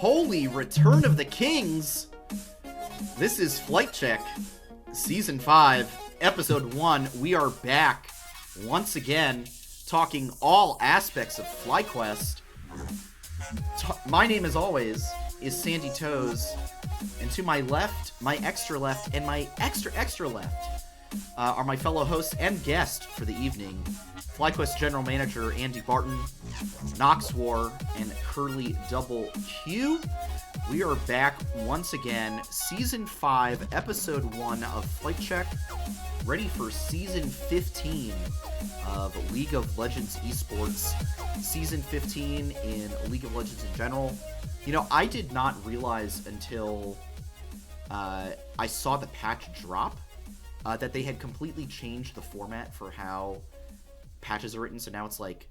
Holy Return of the Kings! This is Flight Check, Season 5, Episode 1. We are back once again, talking all aspects of FlyQuest. My name, as always, is Sandy Toes, and to my left, my extra left, and my extra left are my fellow hosts and guest for the evening, FlyQuest General Manager Andy Barton, Nox War, and Curly Double Q. We are back once again, Season 5, Episode 1 of Flight Check, ready for Season 15 of League of Legends Esports. Season 15 in League of Legends in general. You know, I did not realize until I saw the patch drop that they had completely changed the format for how patches are written. So now it's like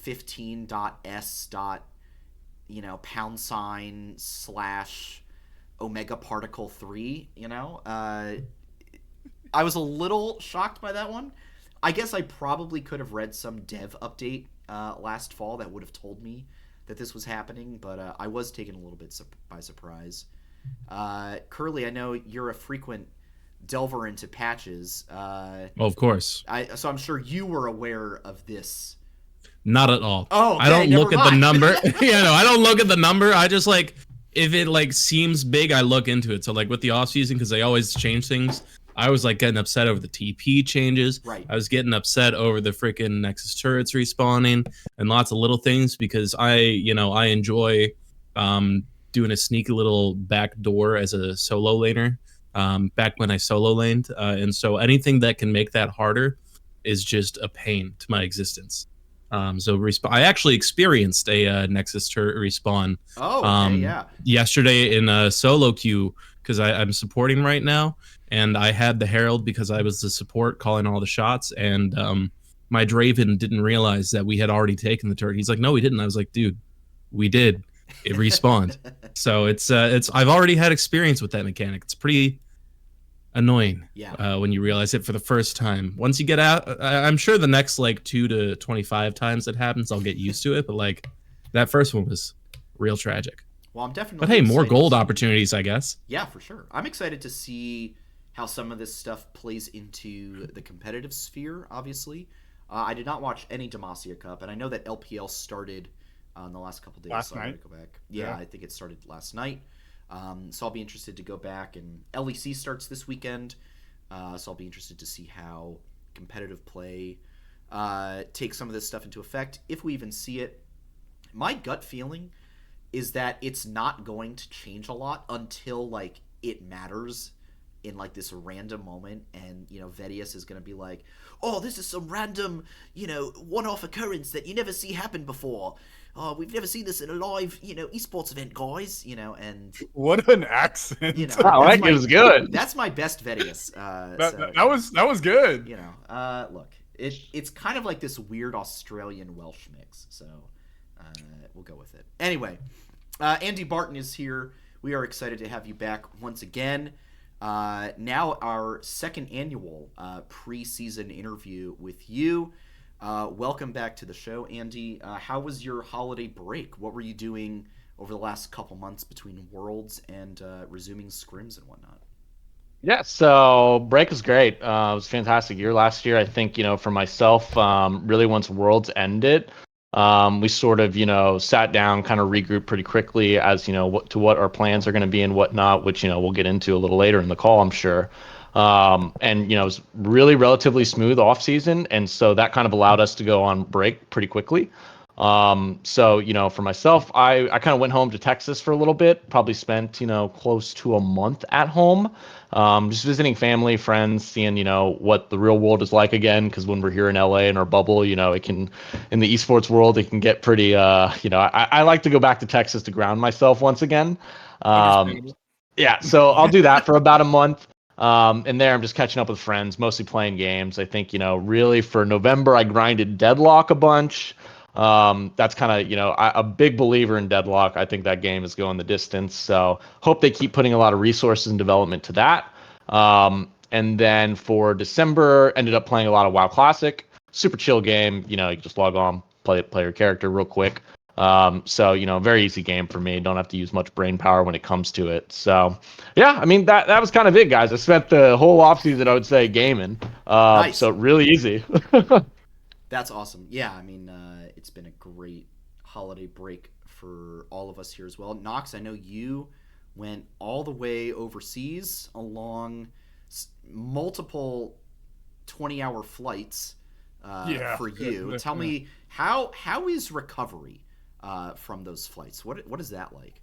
15.s. / Omega Particle 3, you know? I was a little shocked by that one. I guess I probably could have read some dev update last fall that would have told me that this was happening, but I was taken a little bit by surprise. Curly, I know you're a frequent delver into patches. Well, of course. So I'm sure you were aware of this. Not at all. Oh, okay, I don't look at the number. I don't look at the number. I just if it seems big, I look into it. So with the offseason, because they always change things, I was getting upset over the TP changes. Right. I was getting upset over the freaking Nexus turrets respawning and lots of little things because I enjoy doing a sneaky little back door as a solo laner back when I solo laned. And so anything that can make that harder is just a pain to my existence. I actually experienced a Nexus turret respawn. Oh, okay, yeah. Yesterday in a solo queue because I'm supporting right now, and I had the Herald because I was the support calling all the shots, and my Draven didn't realize that we had already taken the turret. He's like, "No, we didn't." I was like, "Dude, we did. It respawned." So it's I've already had experience with that mechanic. It's pretty annoying when you realize it for the first time. Once you get out, I'm sure the next 2 to 25 times it happens, I'll get used to it. But that first one was real tragic. Well, I'm definitely. But hey, more gold opportunities, I guess. Yeah, for sure. I'm excited to see how some of this stuff plays into the competitive sphere. Obviously, I did not watch any Demacia Cup, and I know that LPL started in the last couple days. Last night. I go back. Yeah, I think it started last night. So I'll be interested to go back, and LEC starts this weekend. So I'll be interested to see how competitive play takes some of this stuff into effect, if we even see it. My gut feeling is that it's not going to change a lot until it matters in this random moment, and Vedius is going to be like, "Oh, this is some random one-off occurrence that you never see happen before. Oh, we've never seen this in a live esports event, guys." And what an accent. Wow, that was good. That's my best Vedius. That was good. Look, it's kind of like this weird Australian Welsh mix, so we'll go with it. Anyway, Andy Barton is here. We are excited to have you back once again. Now our second annual preseason interview with you. Welcome back to the show, Andy. How was your holiday break? What were you doing over the last couple months between Worlds and resuming scrims and whatnot? Yeah, so break was great. It was a fantastic year last year. I think, for myself, really once Worlds ended, we sort of, sat down, kind of regrouped pretty quickly as, what our plans are going to be and whatnot, which, we'll get into a little later in the call, I'm sure. And, it was really relatively smooth off season. And so that kind of allowed us to go on break pretty quickly. So, for myself, I kind of went home to Texas for a little bit, probably spent, close to a month at home, just visiting family, friends, seeing, what the real world is like again. Cause when we're here in LA in our bubble, it can, in the esports world, it can get pretty, I like to go back to Texas to ground myself once again. Yeah, so I'll do that for about a month. And there I'm just catching up with friends, mostly playing games. I think, really for November, I grinded Deadlock a bunch. That's kind of, a big believer in Deadlock. I think that game is going the distance. So hope they keep putting a lot of resources and development to that. And then for December, ended up playing a lot of WoW Classic. Super chill game. You just log on, play your character real quick. So, very easy game for me. Don't have to use much brain power when it comes to it. So, yeah, I mean, that was kind of it, guys. I spent the whole offseason, I would say, gaming. Nice. So really easy. That's awesome. Yeah, I mean, it's been a great holiday break for all of us here as well. Knox, I know you went all the way overseas along multiple 20-hour flights for you. Tell me, how is recovery from those flights? What is that like?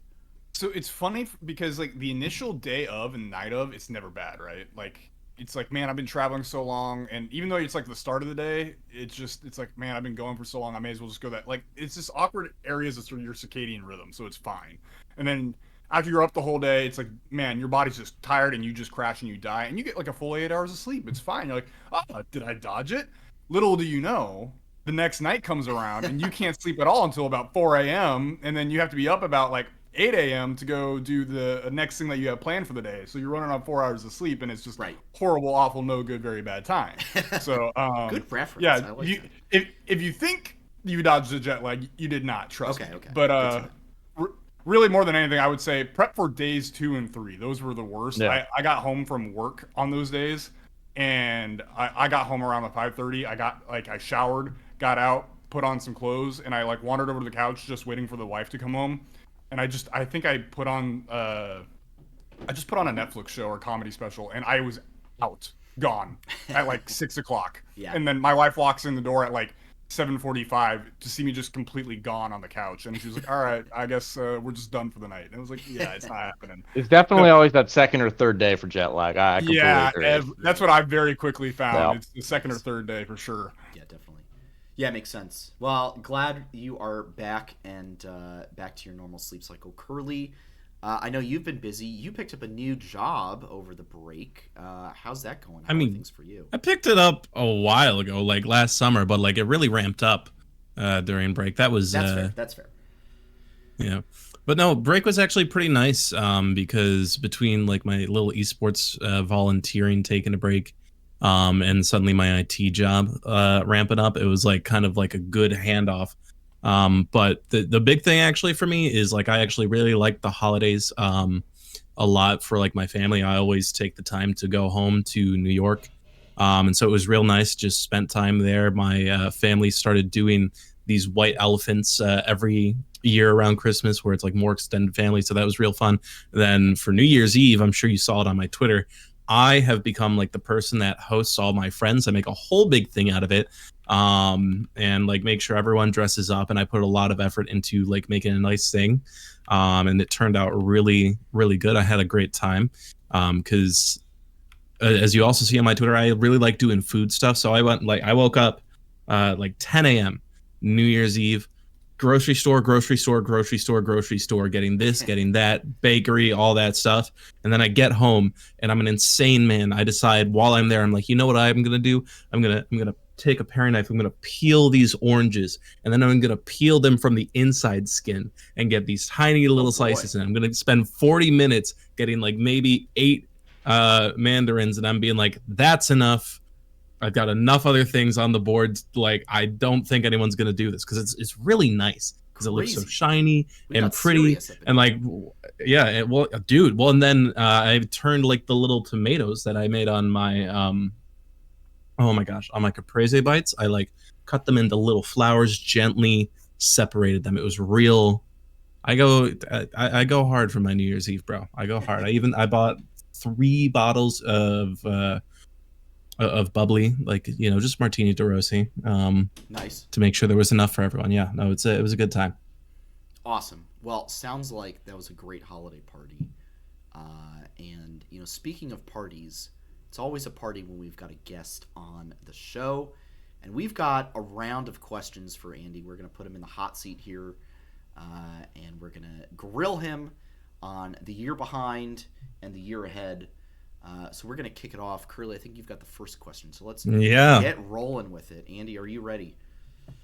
So it's funny because like the initial day of and night of, it's never bad, right? Like it's like, man, I've been traveling so long, and even though it's like the start of the day, it's like, man, I've been going for so long, I may as well just go that. Like it's just awkward areas of sort of your circadian rhythm, so it's fine. And then after you're up the whole day, it's like, man, your body's just tired and you just crash and you die, and you get like a full 8 hours of sleep. It's fine. You're like, oh, did I dodge it? Little do you know, the next night comes around and you can't sleep at all until about 4 a.m. And then you have to be up about like 8 a.m. to go do the next thing that you have planned for the day. So you're running on 4 hours of sleep, and it's just horrible, awful, no good, very bad time. So good reference. Yeah, I like if you think you dodged the jet lag, you did not. Trust me. Okay. But really, more than anything, I would say prep for days 2 and 3. Those were the worst. Yeah. I got home from work on those days, and I got home around 5:30. I showered, got out, put on some clothes, and I like wandered over to the couch just waiting for the wife to come home. And I think I put on a Netflix show or comedy special, and I was gone at like 6 o'clock. Yeah. And then my wife walks in the door at like 7:45 to see me just completely gone on the couch, and she was like, all right, I guess we're just done for the night. And I was like, yeah, it's not happening. It's definitely always that second or third day for jet lag. I completely agree. That's what I very quickly found. Yeah. It's the second or third day for sure. Yeah, definitely. Yeah, makes sense. Well, glad you are back and back to your normal sleep cycle. Curly, I know you've been busy. You picked up a new job over the break. How's that going? How are things for you? I picked it up a while ago, like last summer, but like it really ramped up during break. That's fair. That's fair. Yeah. But no, break was actually pretty nice because between like my little esports volunteering taking a break and suddenly my IT job ramping up, it was like kind of like a good handoff. But the big thing actually for me is like I actually really like the holidays a lot for like my family. I always take the time to go home to New York. And so it was real nice, just spent time there. My family started doing these white elephants every year around Christmas where it's like more extended family. So that was real fun. Then for New Year's Eve, I'm sure you saw it on my Twitter, I have become like the person that hosts all my friends. I make a whole big thing out of it and like make sure everyone dresses up, and I put a lot of effort into like making a nice thing. And it turned out really, really good. I had a great time because as you also see on my Twitter, I really like doing food stuff. So I woke up like 10 a.m. New Year's Eve, grocery store, getting this, getting that, bakery, all that stuff. And then I get home and I'm an insane man. I decide while I'm there, I'm like, you know what I'm going to do? I'm going to take a paring knife. I'm going to peel these oranges, and then I'm going to peel them from the inside skin and get these tiny little slices. And I'm going to spend 40 minutes getting like maybe 8 mandarins. And I'm being like, that's enough. I've got enough other things on the board. Like, I don't think anyone's going to do this because it's really nice because it looks so shiny and pretty. And like, yeah, dude. Well, and then I turned like the little tomatoes that I made on my, oh my gosh, on my caprese bites. I like cut them into little flowers, gently separated them. It was real. I go hard for my New Year's Eve, bro. I go hard. I bought 3 bottles of bubbly, like, you know, just Martini DeRossi. Nice. To make sure there was enough for everyone. Yeah, no, it was a good time. Awesome. Well, sounds like that was a great holiday party. And, you know, speaking of parties, it's always a party when we've got a guest on the show. And we've got a round of questions for Andy. We're going to put him in the hot seat here. And we're going to grill him on the year behind and the year ahead. So we're going to kick it off. Curly, I think you've got the first question. So let's get rolling with it. Andy, are you ready?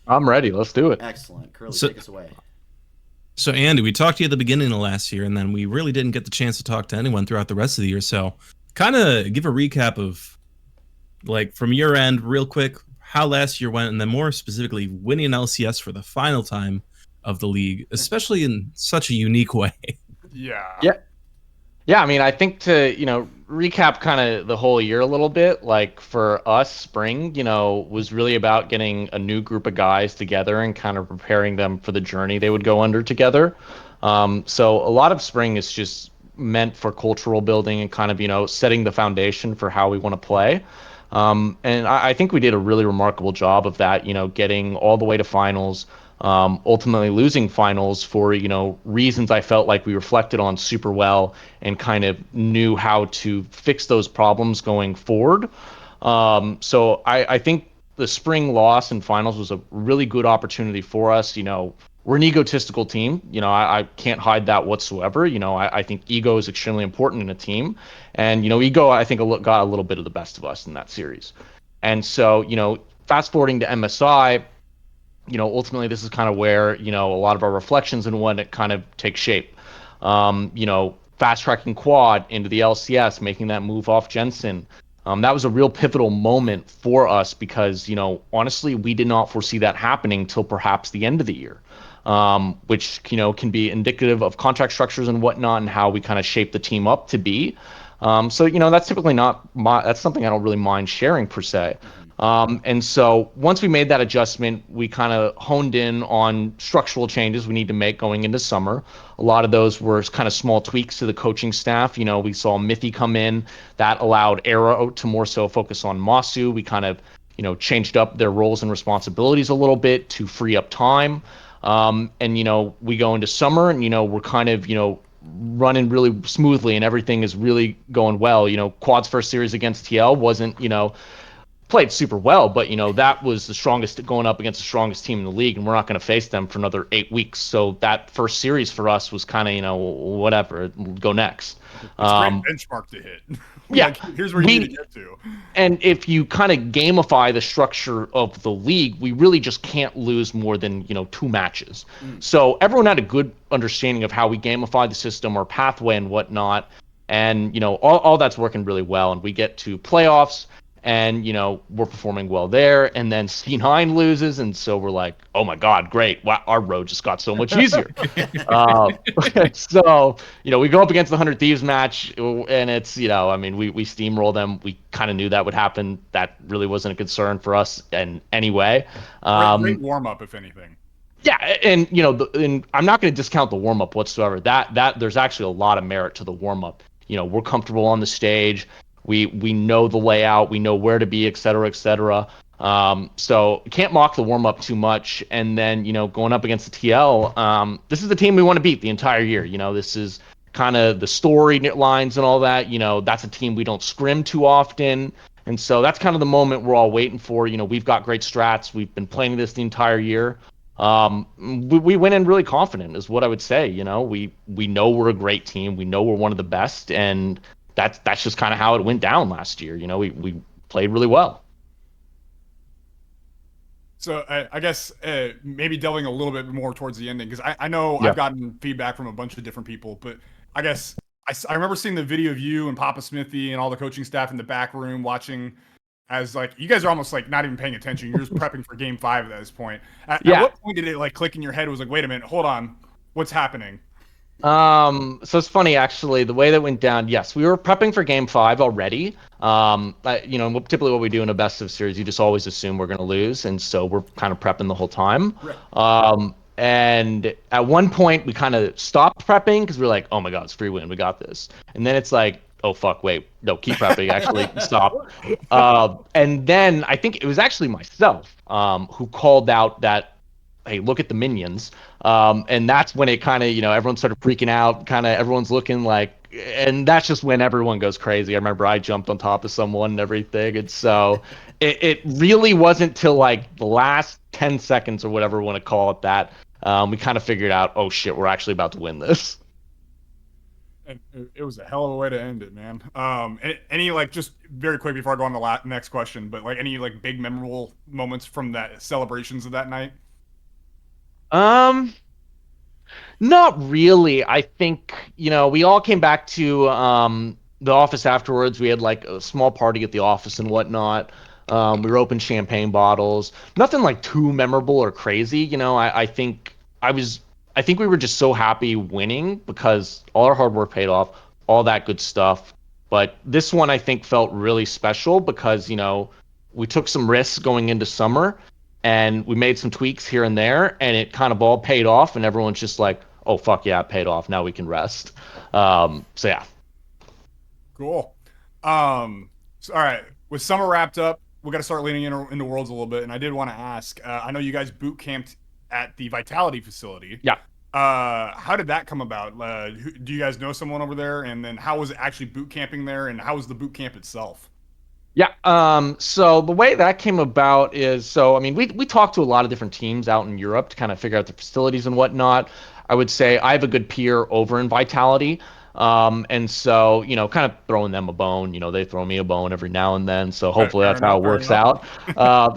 I'm ready. Let's do it. Excellent. Curly, take us away. So, Andy, we talked to you at the beginning of last year, and then we really didn't get the chance to talk to anyone throughout the rest of the year. So kind of give a recap of, like, from your end, real quick, how last year went, and then more specifically, winning LCS for the final time. of the league, especially in such a unique way. Yeah. Yeah, I mean, I think to, recap kind of the whole year a little bit, like for us, spring, was really about getting a new group of guys together and kind of preparing them for the journey they would go under together. So a lot of spring is just meant for cultural building and kind of, setting the foundation for how we want to play. And I think we did a really remarkable job of that, getting all the way to finals, ultimately losing finals for, reasons I felt like we reflected on super well and kind of knew how to fix those problems going forward. So I think the spring loss in finals was a really good opportunity for us. We're an egotistical team. I can't hide that whatsoever. I think ego is extremely important in a team. And, ego, I think, got a little bit of the best of us in that series. And so, fast forwarding to MSI, ultimately this is kind of where, a lot of our reflections and what it kind of takes shape. Fast tracking quad into the LCS, making that move off Jensen. That was a real pivotal moment for us because, honestly, we did not foresee that happening till perhaps the end of the year. Which, can be indicative of contract structures and whatnot and how we kind of shape the team up to be. So, that's typically that's something I don't really mind sharing per se. And so once we made that adjustment, we kind of honed in on structural changes we need to make going into summer. A lot of those were kind of small tweaks to the coaching staff. We saw Mithy come in. That allowed Arrow to more so focus on Masu. We kind of, changed up their roles and responsibilities a little bit to free up time. And, we go into summer and, we're kind of, running really smoothly and everything is really going well. Quad's first series against TL wasn't, played super well, but that was the strongest, going up against the strongest team in the league, and we're not going to face them for another 8 weeks. So that first series for us was kind of whatever, go next. It's a great benchmark to hit. Yeah, like, here's where you need to get to. And if you kind of gamify the structure of the league, we really just can't lose more than 2 matches. So everyone had a good understanding of how we gamify the system, our pathway and whatnot, and all that's working really well. And we get to playoffs. And, we're performing well there. And then C9 loses. And so we're like, oh, my God, great. Wow, our road just got so much easier. So, we go up against the 100 Thieves match. And it's, we steamroll them. We kind of knew that would happen. That really wasn't a concern for us in any way. Great warm-up, if anything. Yeah, and and I'm not going to discount the warm up whatsoever. That there's actually a lot of merit to the warm up. We're comfortable on the stage. We know the layout, we know where to be, et cetera, et cetera. So can't mock the warm up too much. And then going up against the TL, this is the team we want to beat the entire year. This is kind of the story lines and all that. That's a team we don't scrim too often. And so that's kind of the moment we're all waiting for. We've got great strats. We've been playing this the entire year. We went in really confident, is what I would say. We know we're a great team. We know we're one of the best, and that's just kind of how it went down last year. We played really well. So I guess maybe delving a little bit more towards the ending, because I know Yeah. I've gotten feedback from a bunch of different people, but I guess I remember seeing the video of you and Papa Smithy and all the coaching staff in the back room watching as, like, you guys are almost like not even paying attention. You're just prepping for game 5 at this point. At what point did it like click in your head? It was like, wait a minute, hold on, what's happening? So it's funny, actually, the way that went down. Yes, we were prepping for game 5 already. Typically what we do in a best of series, you just always assume we're going to lose. And so we're kind of prepping the whole time. Right. And at one point we kind of stopped prepping because we were like, oh my God, it's free win. We got this. And then it's like, oh fuck, wait, no, keep prepping, actually stop. And then I think it was actually myself, who called out that, hey, look at the minions. And that's when it kind of, everyone started freaking out, kind of everyone's looking like, and that's just when everyone goes crazy. I remember I jumped on top of someone and everything. And so it really wasn't till like the last 10 seconds or whatever we want to call it that, we kind of figured out, oh shit, we're actually about to win this. And it was a hell of a way to end it, man. Any like, just very quick before I go on the next question, but like any like big memorable moments from that celebrations of that night? Not really. I think, we all came back to the office afterwards. We had like a small party at the office and whatnot. We were opening champagne bottles. Nothing like too memorable or crazy. I think I think we were just so happy winning because all our hard work paid off, all that good stuff. But this one I think felt really special because, we took some risks going into summer and we made some tweaks here and there and it kind of all paid off and everyone's just like, oh fuck yeah, it paid off. Now we can rest. So yeah. Cool. So, all right. With summer wrapped up, we got to start leaning into Worlds a little bit. And I did want to ask, I know you guys boot camped at the Vitality facility. Yeah. How did that come about? Do you guys know someone over there? And then how was it actually boot camping there? And how was the boot camp itself? Yeah. So the way that came about is, so I mean, we talked to a lot of different teams out in Europe to kind of figure out the facilities and whatnot. I would say I have a good peer over in Vitality. And so, kind of throwing them a bone, they throw me a bone every now and then. So hopefully that's how it works out.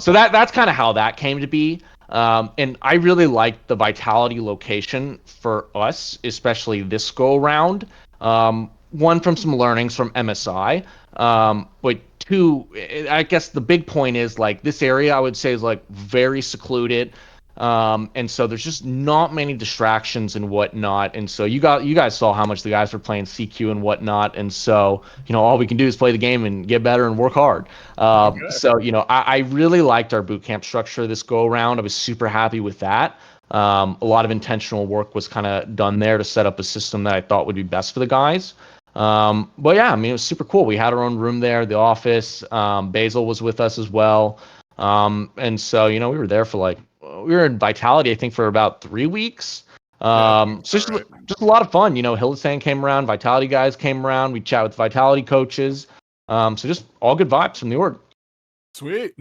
So that's kind of how that came to be. And I really liked the Vitality location for us, especially this go around. One, from some learnings from MSI. But two, I guess the big point is like this area I would say is like very secluded. And so there's just not many distractions and whatnot. And so you guys saw how much the guys were playing CQ and whatnot. And so, all we can do is play the game and get better and work hard. So, I really liked our boot camp structure this go around. I was super happy with that. A lot of intentional work was kind of done there to set up a system that I thought would be best for the guys. But yeah, I mean, it was super cool. We had our own room there, the office. Basil was with us as well. And so, we were there for we were in Vitality, I think, for about 3 weeks. So just a lot of fun. Hildestan came around, Vitality guys came around. We chat with Vitality coaches. So just all good vibes from the org. Sweet.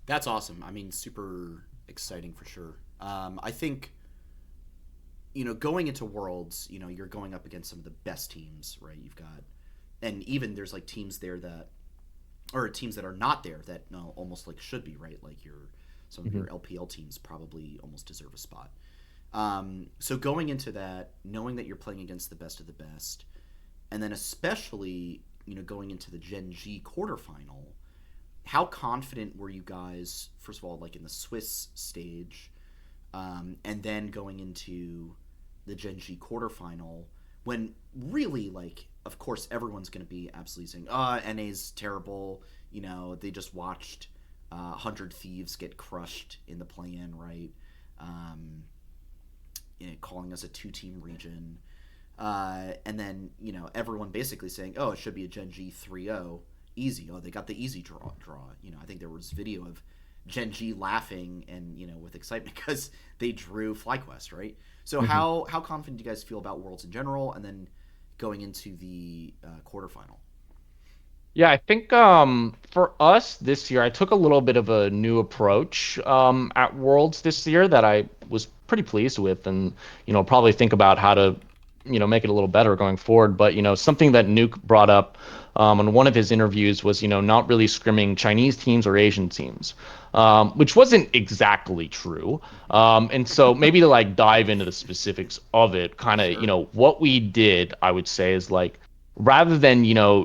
That's awesome. I mean, super exciting for sure. I think, going into Worlds, you're going up against some of the best teams, right? You've got, and even there's like teams there that, or teams that are not there that almost like should be, right? Like some of your LPL teams probably almost deserve a spot. So going into that, knowing that you're playing against the best of the best, and then especially, going into the Gen G quarterfinal, how confident were you guys, first of all, like in the Swiss stage, and then going into the Gen G quarterfinal, when really, like, of course, everyone's going to be absolutely saying, NA's terrible. They just watched 100 Thieves get crushed in the play-in, right? Calling us a two-team region. And then, everyone basically saying, oh, it should be a Gen G 3-0. Easy. Oh, they got the easy draw. I think there was video of Gen G laughing and, with excitement because they drew FlyQuest, right? So how confident do you guys feel about Worlds in general, and then going into the quarterfinal? Yeah, I think for us this year, I took a little bit of a new approach at Worlds this year that I was pretty pleased with, and probably think about how to make it a little better going forward. But something that Nuke brought up on one of his interviews was not really scrimming Chinese teams or Asian teams, which wasn't exactly true. And so maybe to dive into the specifics of it, kind of what we did, I would say, is rather than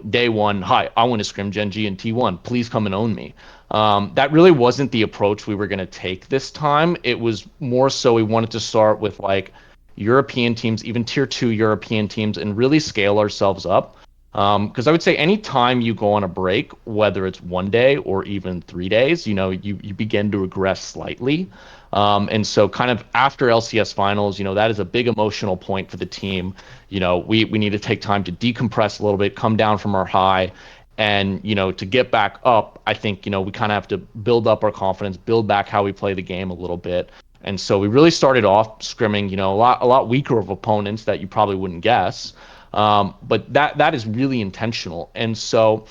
day one, hi, I want to scrim Gen G and T1, please come and own me. That really wasn't the approach we were going to take this time. It was more so we wanted to start with European teams, even tier 2 European teams, and really scale ourselves up. Because I would say anytime you go on a break, whether it's 1 day or even 3 days, you begin to regress slightly. And so kind of after LCS finals, that is a big emotional point for the team. We need to take time to decompress a little bit, come down from our high, and, to get back up, I think, we kind of have to build up our confidence, build back how we play the game a little bit. And so we really started off scrimming, a lot weaker of opponents that you probably wouldn't guess. But that is really intentional. And so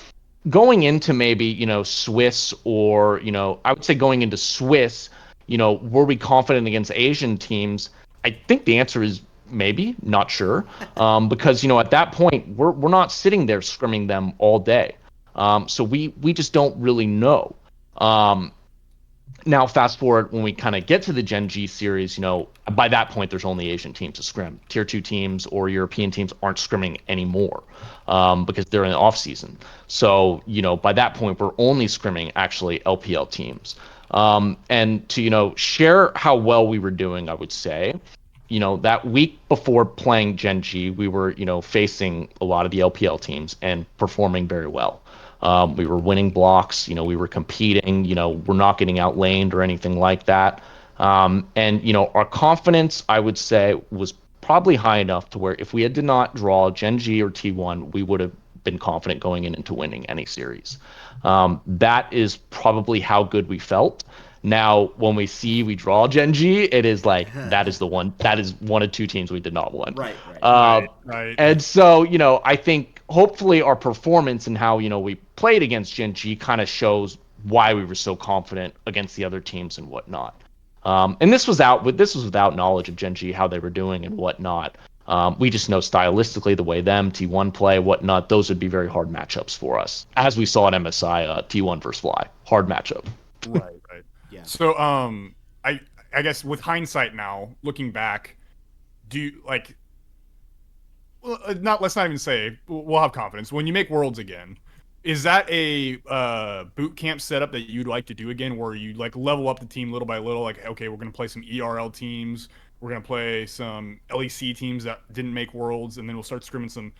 going into maybe, Swiss, or, I would say going into Swiss, were we confident against Asian teams? I think the answer is maybe, not sure. Because, at that point, we're not sitting there scrimming them all day. So we just don't really know. Now, fast forward when we kind of get to the Gen G series, by that point, there's only Asian teams to scrim. Tier 2 teams or European teams aren't scrimming anymore because they're in the offseason. So, by that point, we're only scrimming actually LPL teams. And to, share how well we were doing, I would say, that week before playing Gen G, we were, facing a lot of the LPL teams and performing very well. We were winning blocks, we were competing, we're not getting outlaned or anything like that. And, our confidence, I would say, was probably high enough to where if we did not draw Gen G or T1, we would have been confident going into winning any series. That is probably how good we felt. Now, when we draw Gen G, it is like that is one of two teams we did not win. Right. Right. And so, I think hopefully our performance and how, we played against Gen G kind of shows why we were so confident against the other teams and whatnot. And this was without knowledge of Gen G, how they were doing and whatnot. We just know stylistically the way them T1 play, whatnot. Those would be very hard matchups for us, as we saw at MSI, T1 versus Fly, hard matchup. Right. Yeah. So, I guess with hindsight now, looking back, do you like? Well, let's not even say we'll have confidence when you make Worlds again. Is that a boot camp setup that you'd like to do again, where you like level up the team little by little? Like, okay, we're gonna play some ERL teams, we're gonna play some LEC teams that didn't make Worlds, and then we'll start scrimming some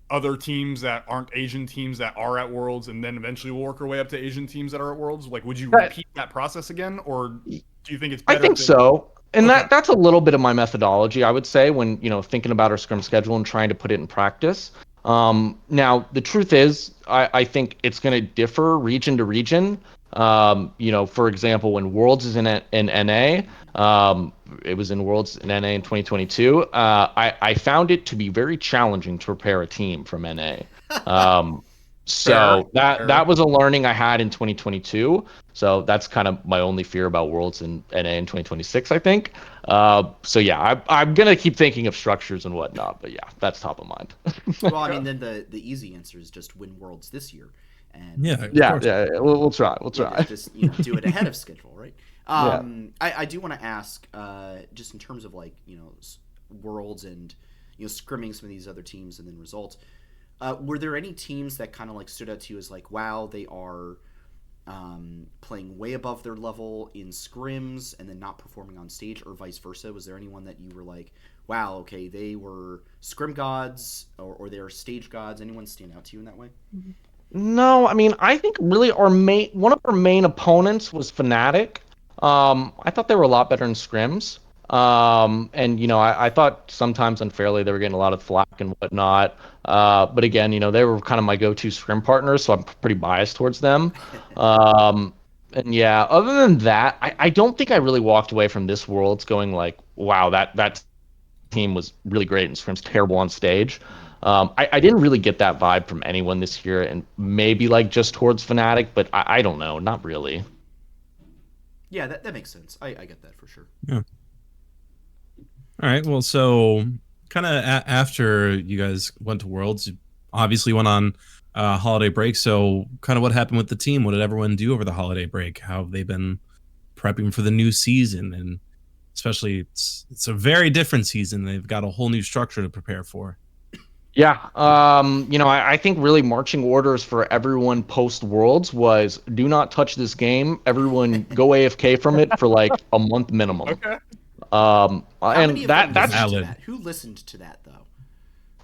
other teams that aren't Asian teams that are at Worlds, and then eventually we'll work our way up to Asian teams that are at Worlds. Like, would you repeat that process again, or do you think it's better? I think so. And that's a little bit of my methodology, I would say, when, thinking about our scrim schedule and trying to put it in practice. Now, the truth is, I think it's going to differ region to region. For example, when Worlds is in NA, it was in Worlds in NA in 2022. I found it to be very challenging to prepare a team from NA. So that was a learning I had in 2022. So that's kind of my only fear about Worlds in NA in 2026, I think. So yeah, I'm gonna keep thinking of structures and whatnot, but yeah, that's top of mind. Well, I mean, then the easy answer is just win Worlds this year, and yeah. We'll try. Just do it ahead of schedule, right? I do want to ask, just in terms of like Worlds and scrimming some of these other teams and then results. Were there any teams that kind of like stood out to you as like, wow, they are playing way above their level in scrims and then not performing on stage, or vice versa? Was there anyone that you were like, wow, okay, they were scrim gods or they're stage gods? Anyone stand out to you in that way? No, I mean, I think really one of our main opponents was Fnatic. I thought they were a lot better in scrims. And I thought sometimes unfairly they were getting a lot of flack and whatnot. But again, they were kind of my go-to scrim partners, so I'm pretty biased towards them. And yeah, other than that, I don't think I really walked away from this Worlds going like, wow, that team was really great and scrim's terrible on stage. I didn't really get that vibe from anyone this year, and maybe like just towards Fnatic, but I don't know, not really. Yeah, that makes sense. I get that for sure. Yeah. All right. Well, so kind of after you guys went to Worlds, you obviously went on holiday break. So kind of what happened with the team? What did everyone do over the holiday break? How have they been prepping for the new season? And especially it's a very different season. They've got a whole new structure to prepare for. Yeah. I think really marching orders for everyone post Worlds was do not touch this game. Everyone go AFK from it for like a month minimum. Okay. And that's valid. Who listened to that though?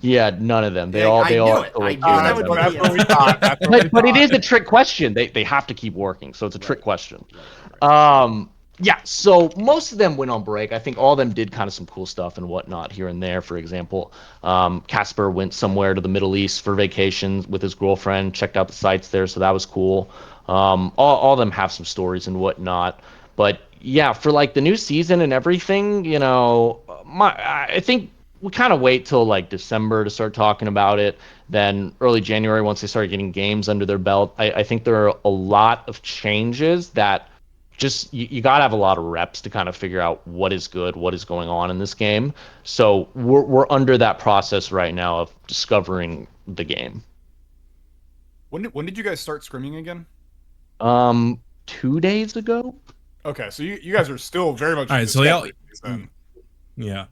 Yeah, none of them. They I knew it. That would That's what we thought. But it is a trick question. They have to keep working, so it's a trick question. Right. Yeah, so most of them went on break. I think all of them did kind of some cool stuff and whatnot here and there. For example, Casper went somewhere to the Middle East for vacation with his girlfriend, checked out the sites there, so that was cool. All of them have some stories and whatnot. But yeah, for like the new season and everything, I think we kind of wait till like December to start talking about it. Then early January, once they start getting games under their belt, I think there are a lot of changes that just you got to have a lot of reps to kind of figure out what is good, what is going on in this game. So we're under that process right now of discovering the game. When did you guys start scrimming again? 2 days ago. Okay, so you guys are still very much. All right, so yeah.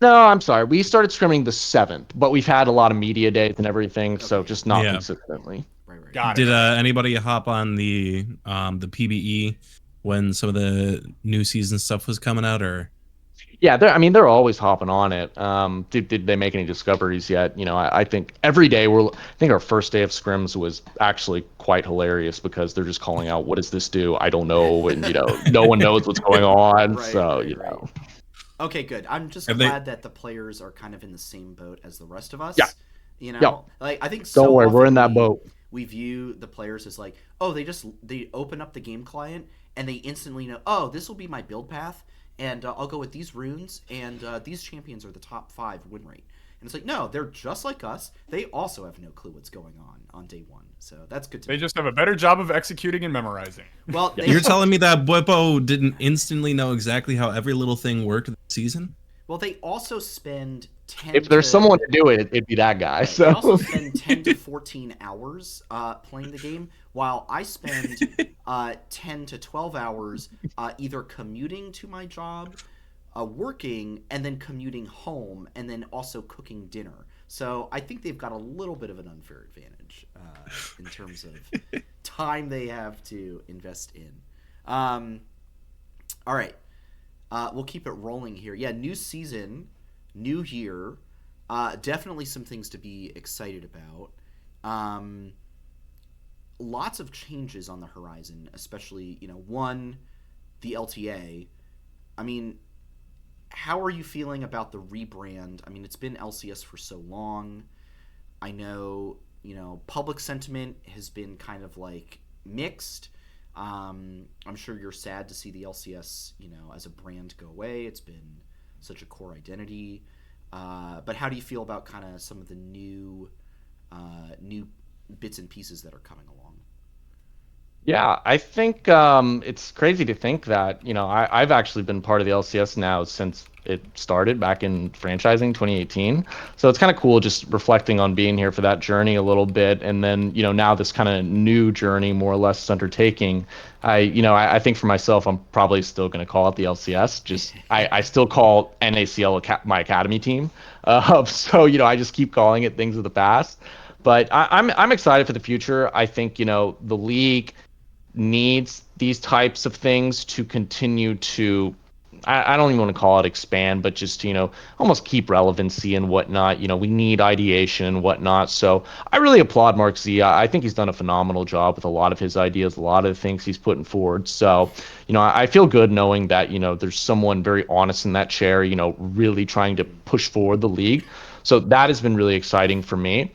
No, I'm sorry. We started scrimming the 7th, but we've had a lot of media days and everything, so just not consistently. Right. Got Did it. anybody hop on the PBE when some of the new season stuff was coming out, or? Yeah, they're always hopping on it. Did they make any discoveries yet? I think every day I think our first day of scrims was actually quite hilarious because they're just calling out, "What does this do? I don't know," and no one knows what's going on. Right. Okay, good. I'm just glad that the players are kind of in the same boat as the rest of us. Yeah. Like I think Don't worry, often we're in that boat. we view the players as like, oh, they open up the game client and they instantly know, oh, this will be my build path, and I'll go with these runes, and these champions are the top 5 win rate. And it's like, no, they're just like us. They also have no clue what's going on day one. So that's good to They just have a better job of executing and memorizing. Well, You're telling me that Bwipo didn't instantly know exactly how every little thing worked this season? Well, they also spend 10 If there's someone to do it, it'd be that guy. So they also spend 10 to 14 hours playing the game, while I spend 10 to 12 hours either commuting to my job, working, and then commuting home, and then also cooking dinner. So I think they've got a little bit of an unfair advantage in terms of time they have to invest in. All right. We'll keep it rolling here. Yeah, new season, new year. Definitely some things to be excited about. Lots of changes on the horizon, especially, one, the LTA. I mean, how are you feeling about the rebrand? I mean, it's been LCS for so long. I know, public sentiment has been kind of like mixed. I'm sure you're sad to see the LCS, as a brand go away. It's been such a core identity. But how do you feel about kind of some of the new bits and pieces that are coming along? Yeah, I think it's crazy to think that, I've actually been part of the LCS now since it started back in franchising 2018. So it's kind of cool just reflecting on being here for that journey a little bit. And then, now this kind of new journey, more or less, is undertaking. I think for myself, I'm probably still going to call it the LCS. Just I still call NACL my academy team. So, I just keep calling it things of the past. But I'm excited for the future. I think, the league needs these types of things to continue to, I don't even want to call it expand, but just to, almost keep relevancy and whatnot. We need ideation and whatnot. So I really applaud Mark Z. I think he's done a phenomenal job with a lot of his ideas, a lot of the things he's putting forward. So, I feel good knowing that, there's someone very honest in that chair, really trying to push forward the league. So that has been really exciting for me.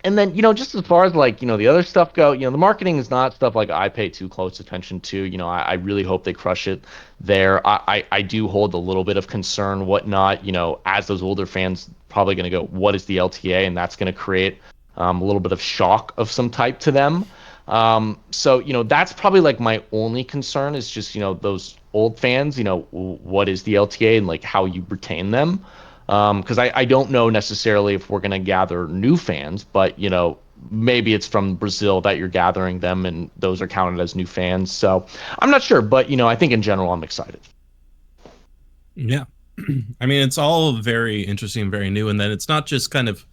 And then, just as far as the other stuff go, the marketing is not stuff like I pay too close attention to. I really hope they crush it there. I do hold a little bit of concern, whatnot, as those older fans probably going to go, what is the LTA? And that's going to create a little bit of shock of some type to them. So, that's probably my only concern is just, those old fans, what is the LTA and how you retain them. Because I don't know necessarily if we're going to gather new fans, but, maybe it's from Brazil that you're gathering them and those are counted as new fans. So I'm not sure, but, I think in general, I'm excited. Yeah. I mean, it's all very interesting, very new. And then it's not just kind of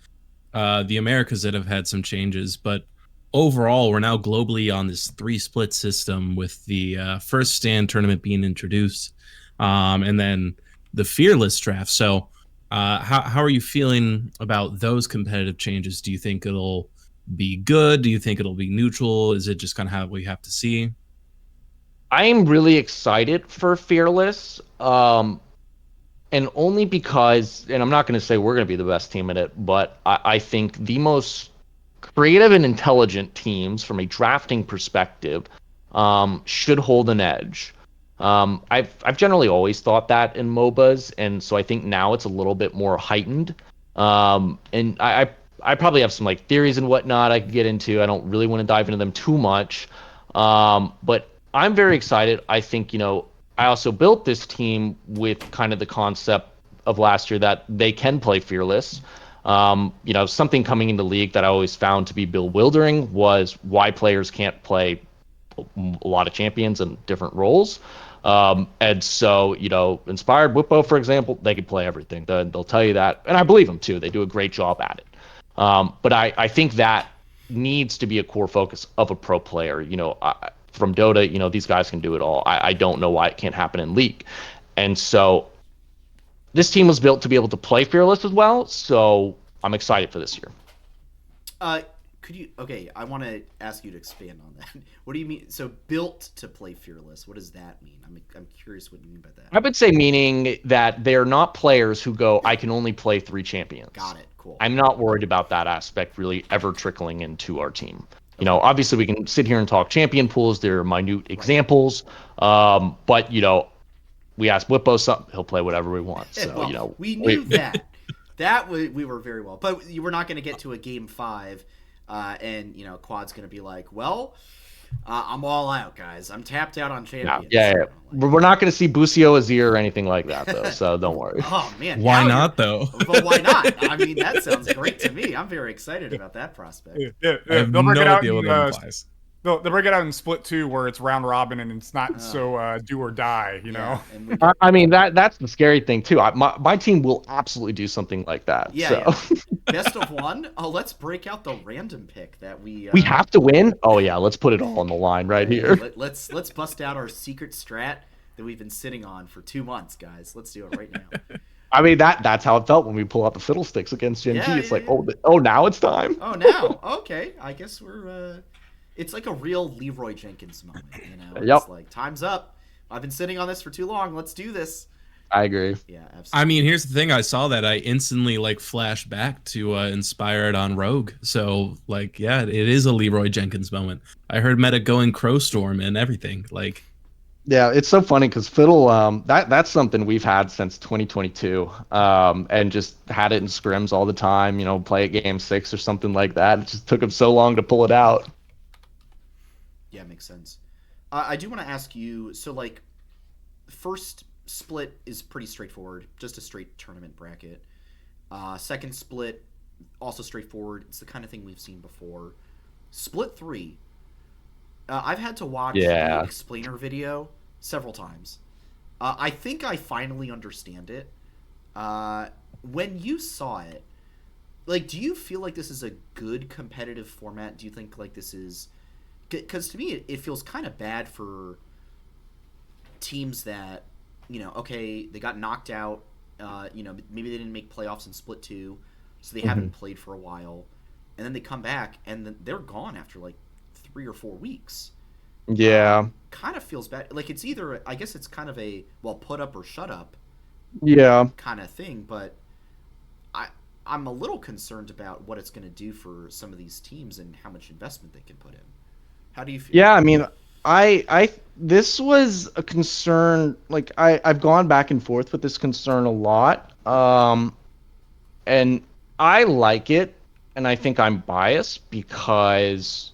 the Americas that have had some changes, but overall, we're now globally on this 3-split system with the first stand tournament being introduced, and then the Fearless draft. So how are you feeling about those competitive changes? Do you think it'll be good? Do you think it'll be neutral? Is it just kind of how we have to see? I'm really excited for Fearless, and only because, and I'm not going to say we're going to be the best team in it, but I think the most creative and intelligent teams from a drafting perspective should hold an edge. I've generally always thought that in MOBAs, and so I think now it's a little bit more heightened. And I probably have some theories and whatnot I could get into. I don't really want to dive into them too much. But I'm very excited. I think, I also built this team with kind of the concept of last year that they can play Fearless. Something coming into league that I always found to be bewildering was why players can't play a lot of champions in different roles. And so, Inspired Bwipo, for example, they can play everything. They'll tell you that. And I believe them too. They do a great job at it. But I think that needs to be a core focus of a pro player. from Dota, these guys can do it all. I don't know why it can't happen in League. And so this team was built to be able to play Fearless as well, so I'm excited for this year. Okay, I want to ask you to expand on that. What do you mean? So built to play Fearless, what does that mean? I'm curious what you mean by that. I would say meaning that they're not players who go, I can only play 3 champions. Got it, cool. I'm not worried about that aspect really ever trickling into our team. Obviously we can sit here and talk champion pools. They're minute examples. But, we ask Bwipo something, he'll play whatever we want. So, well, we knew that. We were very well. But you were not going to get to a game 5, and, Quad's going to be like, well, I'm all out, guys. I'm tapped out on champions. Yeah. We're not going to see Busio Azir or anything like that, though, so don't worry. Oh, man. Why not, though? But why not? I mean, that sounds great to me. I'm very excited about that prospect. Yeah. I have They'll no break it out idea what that implies. They'll break it out in Split 2 where it's round robin and it's not so do or die, Yeah, I mean, that's the scary thing, too. My team will absolutely do something like that. Yeah. Best of 1? Oh, let's break out the random pick that we... we have to win? Oh, yeah, let's put it all on the line right here. Let's bust out our secret strat that we've been sitting on for 2 months, guys. Let's do it right now. I mean, that's how it felt when we pull out the fiddlesticks against Gen G. It's like, oh, now it's time. Oh, now? Okay. I guess we're... It's like a real Leroy Jenkins moment, Yep. It's like, time's up. I've been sitting on this for too long. Let's do this. I agree. Yeah, absolutely. I mean, here's the thing. I saw that. I instantly flashed back to Inspired on Rogue. So yeah, it is a Leroy Jenkins moment. I heard Meta going Crowstorm and everything. Yeah, it's so funny because Fiddle, that's something we've had since 2022, and just had it in scrims all the time. Play at game 6 or something like that. It just took him so long to pull it out. Yeah, makes sense. I do want to ask you, so first split is pretty straightforward, just a straight tournament bracket. Second split, also straightforward. It's the kind of thing we've seen before. Split 3, I've had to watch the explainer video several times. I think I finally understand it. When you saw it, do you feel like this is a good competitive format? Do you think this is... Because to me, it feels kind of bad for teams that, okay, they got knocked out. Maybe they didn't make playoffs in Split 2, so they haven't played for a while. And then they come back, and then they're gone after 3 or 4 weeks. Yeah. Kind of feels bad. It's either, I guess it's kind of a, put up or shut up kind of thing. But I'm a little concerned about what it's going to do for some of these teams and how much investment they can put in. How do you feel? Yeah, I mean, this was a concern. I've gone back and forth with this concern a lot, and I like it, and I think I'm biased because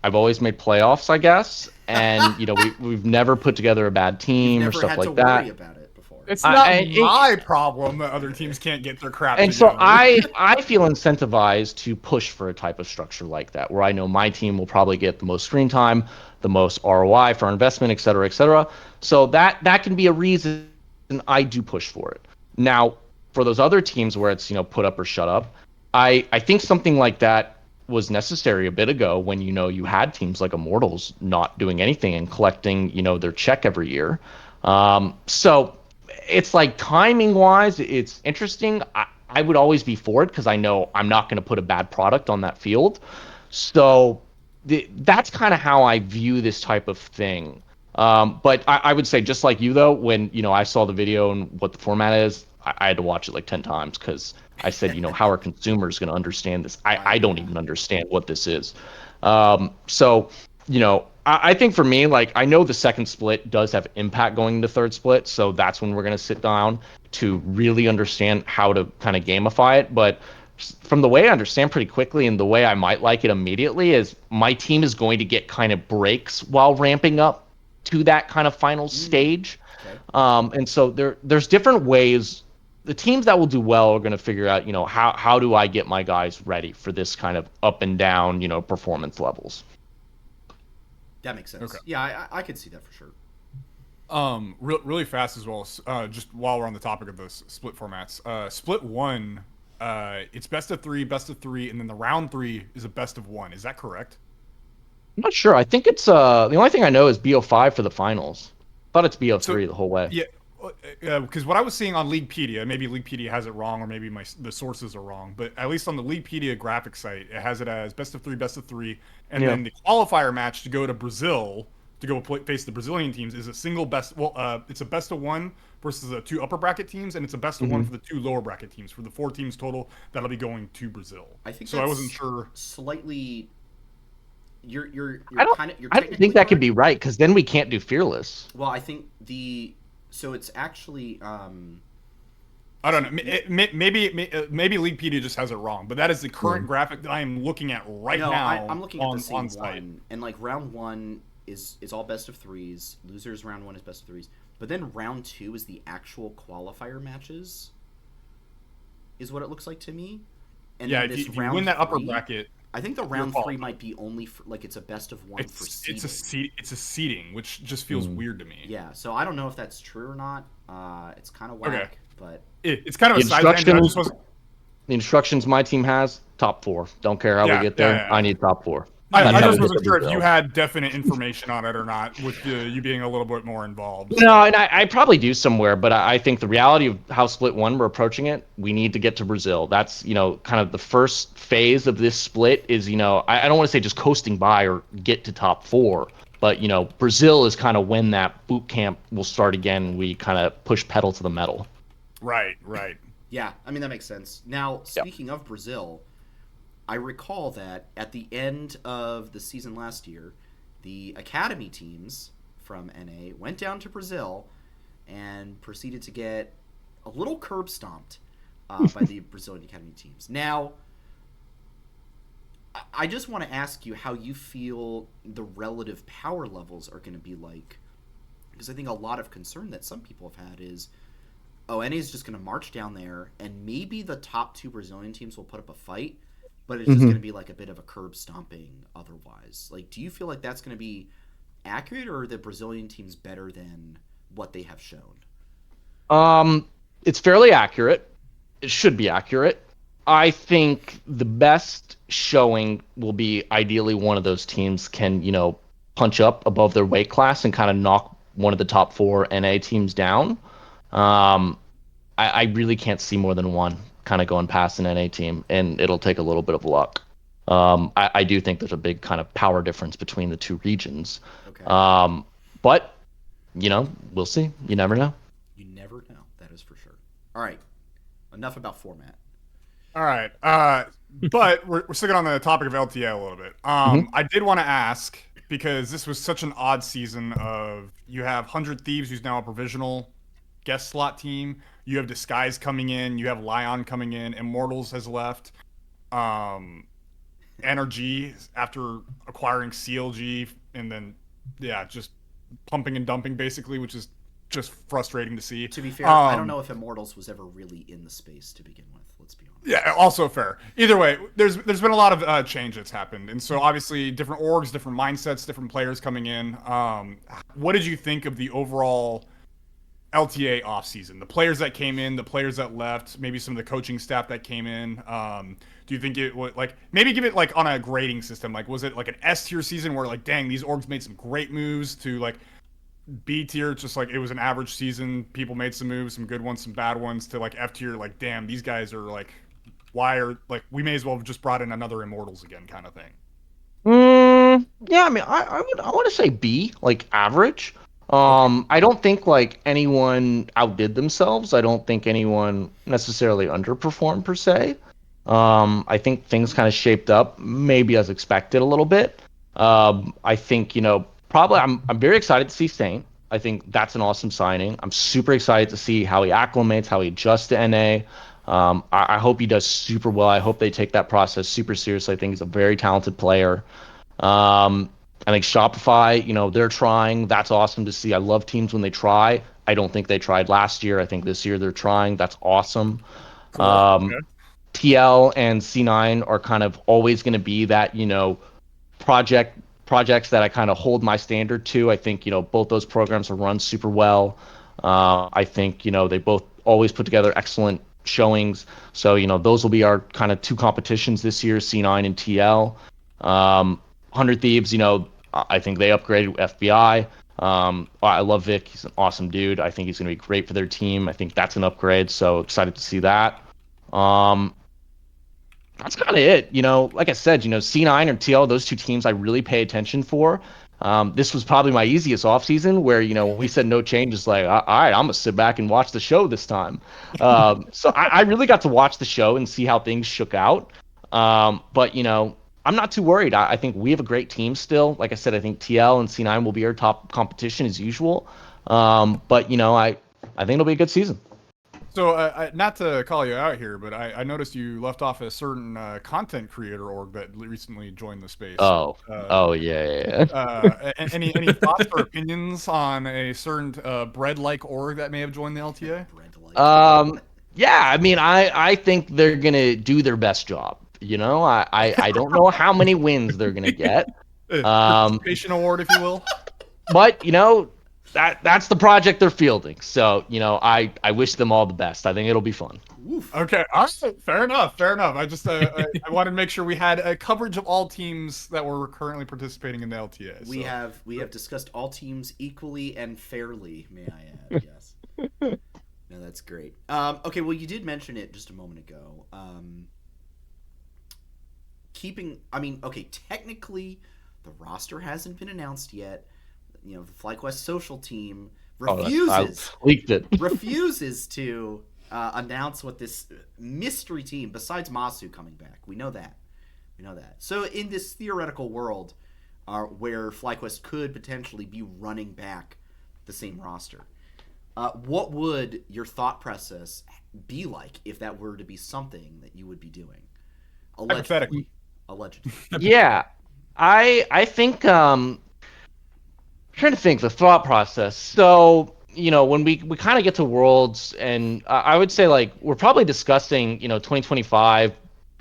I've always made playoffs, I guess, and we've never put together a bad team or stuff like that. Never had to worry about it before. It's not my problem that other teams can't get their crap and together. so I feel incentivized to push for a type of structure like that, where I know my team will probably get the most screen time, the most ROI for our investment, et cetera, et cetera. So that can be a reason I do push for it. Now, for those other teams where it's put up or shut up, I think something like that was necessary a bit ago when you had teams like Immortals not doing anything and collecting their check every year. So it's timing wise, it's interesting. I would always be for it because I know I'm not going to put a bad product on that field. So that's kind of how I view this type of thing. But I would say, just like you though, when I saw the video and what the format is, I had to watch it 10 times because I said, how are consumers going to understand this? I don't even understand what this is. So I think for me, I know the second split does have impact going into third split, so that's when we're going to sit down to really understand how to kind of gamify it. But from the way I understand pretty quickly and the way I might like it immediately is my team is going to get kind of breaks while ramping up to that kind of final stage. Okay. And so there's different ways. The teams that will do well are going to figure out, how do I get my guys ready for this kind of up and down, performance levels. That makes sense. Okay. Yeah, I could see that for sure. Really fast as well. Just while we're on the topic of those split formats, split 1, it's best of 3, and then the round 3 is a best of 1. Is that correct? I'm not sure. I think it's the only thing I know is BO5 for the finals. Thought it's BO3 the whole way. Yeah, because what I was seeing on Leaguepedia, maybe Leaguepedia has it wrong, or maybe the sources are wrong, but at least on the Leaguepedia graphic site, it has it as best of three, and then the qualifier match to go to Brazil to go face the Brazilian teams is a single best. Well, it's a best of one versus the 2 upper bracket teams, and it's a best of one for the 2 lower bracket teams for the 4 teams total that'll be going to Brazil. I think so. I wasn't sure. Slightly. You're I don't, kind of. I don't think that could be right because then we can't do Fearless. Well, I think so it's actually. I don't know. Maybe Leaguepedia just has it wrong, but that is the current graphic that I am looking at right now. I'm looking at the same on site. one, and like round 1 is all best of 3s. Losers round 1 is best of 3s, but then round 2 is the actual qualifier matches. Is what it looks like to me. And yeah, then if you win that upper bracket. I think the round 3 might be only for, like it's a best of 1 for seeding. It's a seeding, which just feels weird to me. Yeah, so I don't know if that's true or not. It's kind of whack, but it's kind of a side tangent. The instructions my team has top 4. Don't care how we get there. I need top 4. I just wasn't sure if you had definite information on it or not, with you being a little bit more involved. No, and I probably do somewhere, but I think the reality of how Split 1 we're approaching it, we need to get to Brazil. That's, kind of the first phase of this split is, I don't want to say just coasting by or get to top 4, but, Brazil is kind of when that boot camp will start again and we kind of push pedal to the metal. Right. Yeah, I mean, that makes sense. Now, speaking of Brazil, I recall that at the end of the season last year, the academy teams from NA went down to Brazil and proceeded to get a little curb stomped by the Brazilian academy teams. Now, I just want to ask you how you feel the relative power levels are going to be like, because I think a lot of concern that some people have had is, NA is just going to march down there, and maybe the top 2 Brazilian teams will put up a fight, but it's just going to be like a bit of a curb stomping otherwise. Like, do you feel like that's going to be accurate, or are the Brazilian teams better than what they have shown? It's fairly accurate. It should be accurate. I think the best showing will be ideally one of those teams can, punch up above their weight class and kind of knock one of the top 4 NA teams down. I really can't see more than one kind of going past an NA team, and it'll take a little bit of luck. I do think there's a big kind of power difference between the 2 regions. Okay. But, we'll see. You never know. You never know. That is for sure. All right. Enough about format. All right. But we're sticking on the topic of LTA a little bit. I did want to ask, because this was such an odd season of, you have 100 Thieves, who's now a provisional guest slot team. You have Disguise coming in. You have Lion coming in. Immortals has left. Energy after acquiring CLG, and then just pumping and dumping basically, which is just frustrating to see. To be fair, I don't know if Immortals was ever really in the space to begin with. Let's be honest. Yeah, also fair. Either way, there's been a lot of change that's happened, and so obviously different orgs, different mindsets, different players coming in. What did you think of the overall LTA offseason? The players that came in, the players that left, maybe some of the coaching staff that came in. Do you think it would, maybe give it on a grading system? Was it an S tier season where dang, these orgs made some great moves, to B tier, just it was an average season, people made some moves, some good ones, some bad ones, to F tier, damn, these guys are why are we may as well have just brought in another Immortals again kind of thing? Yeah, I mean, I want to say B, average. I don't think anyone outdid themselves. I don't think anyone necessarily underperformed per se. I think things kind of shaped up maybe as expected a little bit. I think, probably I'm very excited to see Saint. I think that's an awesome signing. I'm super excited to see how he acclimates, how he adjusts to NA. I hope he does super well. I hope they take that process super seriously. I think he's a very talented player. I think Shopify, they're trying. That's awesome to see. I love teams when they try. I don't think they tried last year. I think this year they're trying. That's awesome. Cool. Okay. TL and C9 are kind of always going to be that, projects that I kind of hold my standard to. I think, both those programs are run super well. I think, they both always put together excellent showings. So, those will be our kind of 2 competitions this year, C9 and TL. 100 Thieves, I think they upgraded FBI. I love Vic. He's an awesome dude. I think he's going to be great for their team. I think that's an upgrade. So excited to see that. That's kind of it. Like I said, C9 or TL, those two teams I really pay attention for. This was probably my easiest offseason where, when we said no changes, like, all right, I'm going to sit back and watch the show this time. So I really got to watch the show and see how things shook out. But, I'm not too worried. I think we have a great team still. Like I said, I think TL and C9 will be our top competition as usual. But, I think it'll be a good season. So, not to call you out here, but I noticed you left off a certain content creator org that recently joined the space. Yeah. Any thoughts or opinions on a certain bread-like org that may have joined the LTA? Yeah, I mean, I think they're gonna do their best job. I don't know how many wins they're gonna get. Participation award, if you will. But that's the project they're fielding. So I wish them all the best. I think it'll be fun. Oof. Okay, fair enough. I just I wanted to make sure we had a coverage of all teams that were currently participating in the LTA. We have discussed all teams equally and fairly. May I add? Yes. No, that's great. Okay, well, you did mention it just a moment ago. Technically, the roster hasn't been announced yet. The FlyQuest social team refuses to announce what this mystery team, besides Masu coming back. We know that. So in this theoretical world where FlyQuest could potentially be running back the same roster, what would your thought process be like if that were to be something that you would be doing? Allegedly. Yeah. I think I'm trying to think the thought process. So, when we kind of get to Worlds, and I would say, like, we're probably discussing, 2025,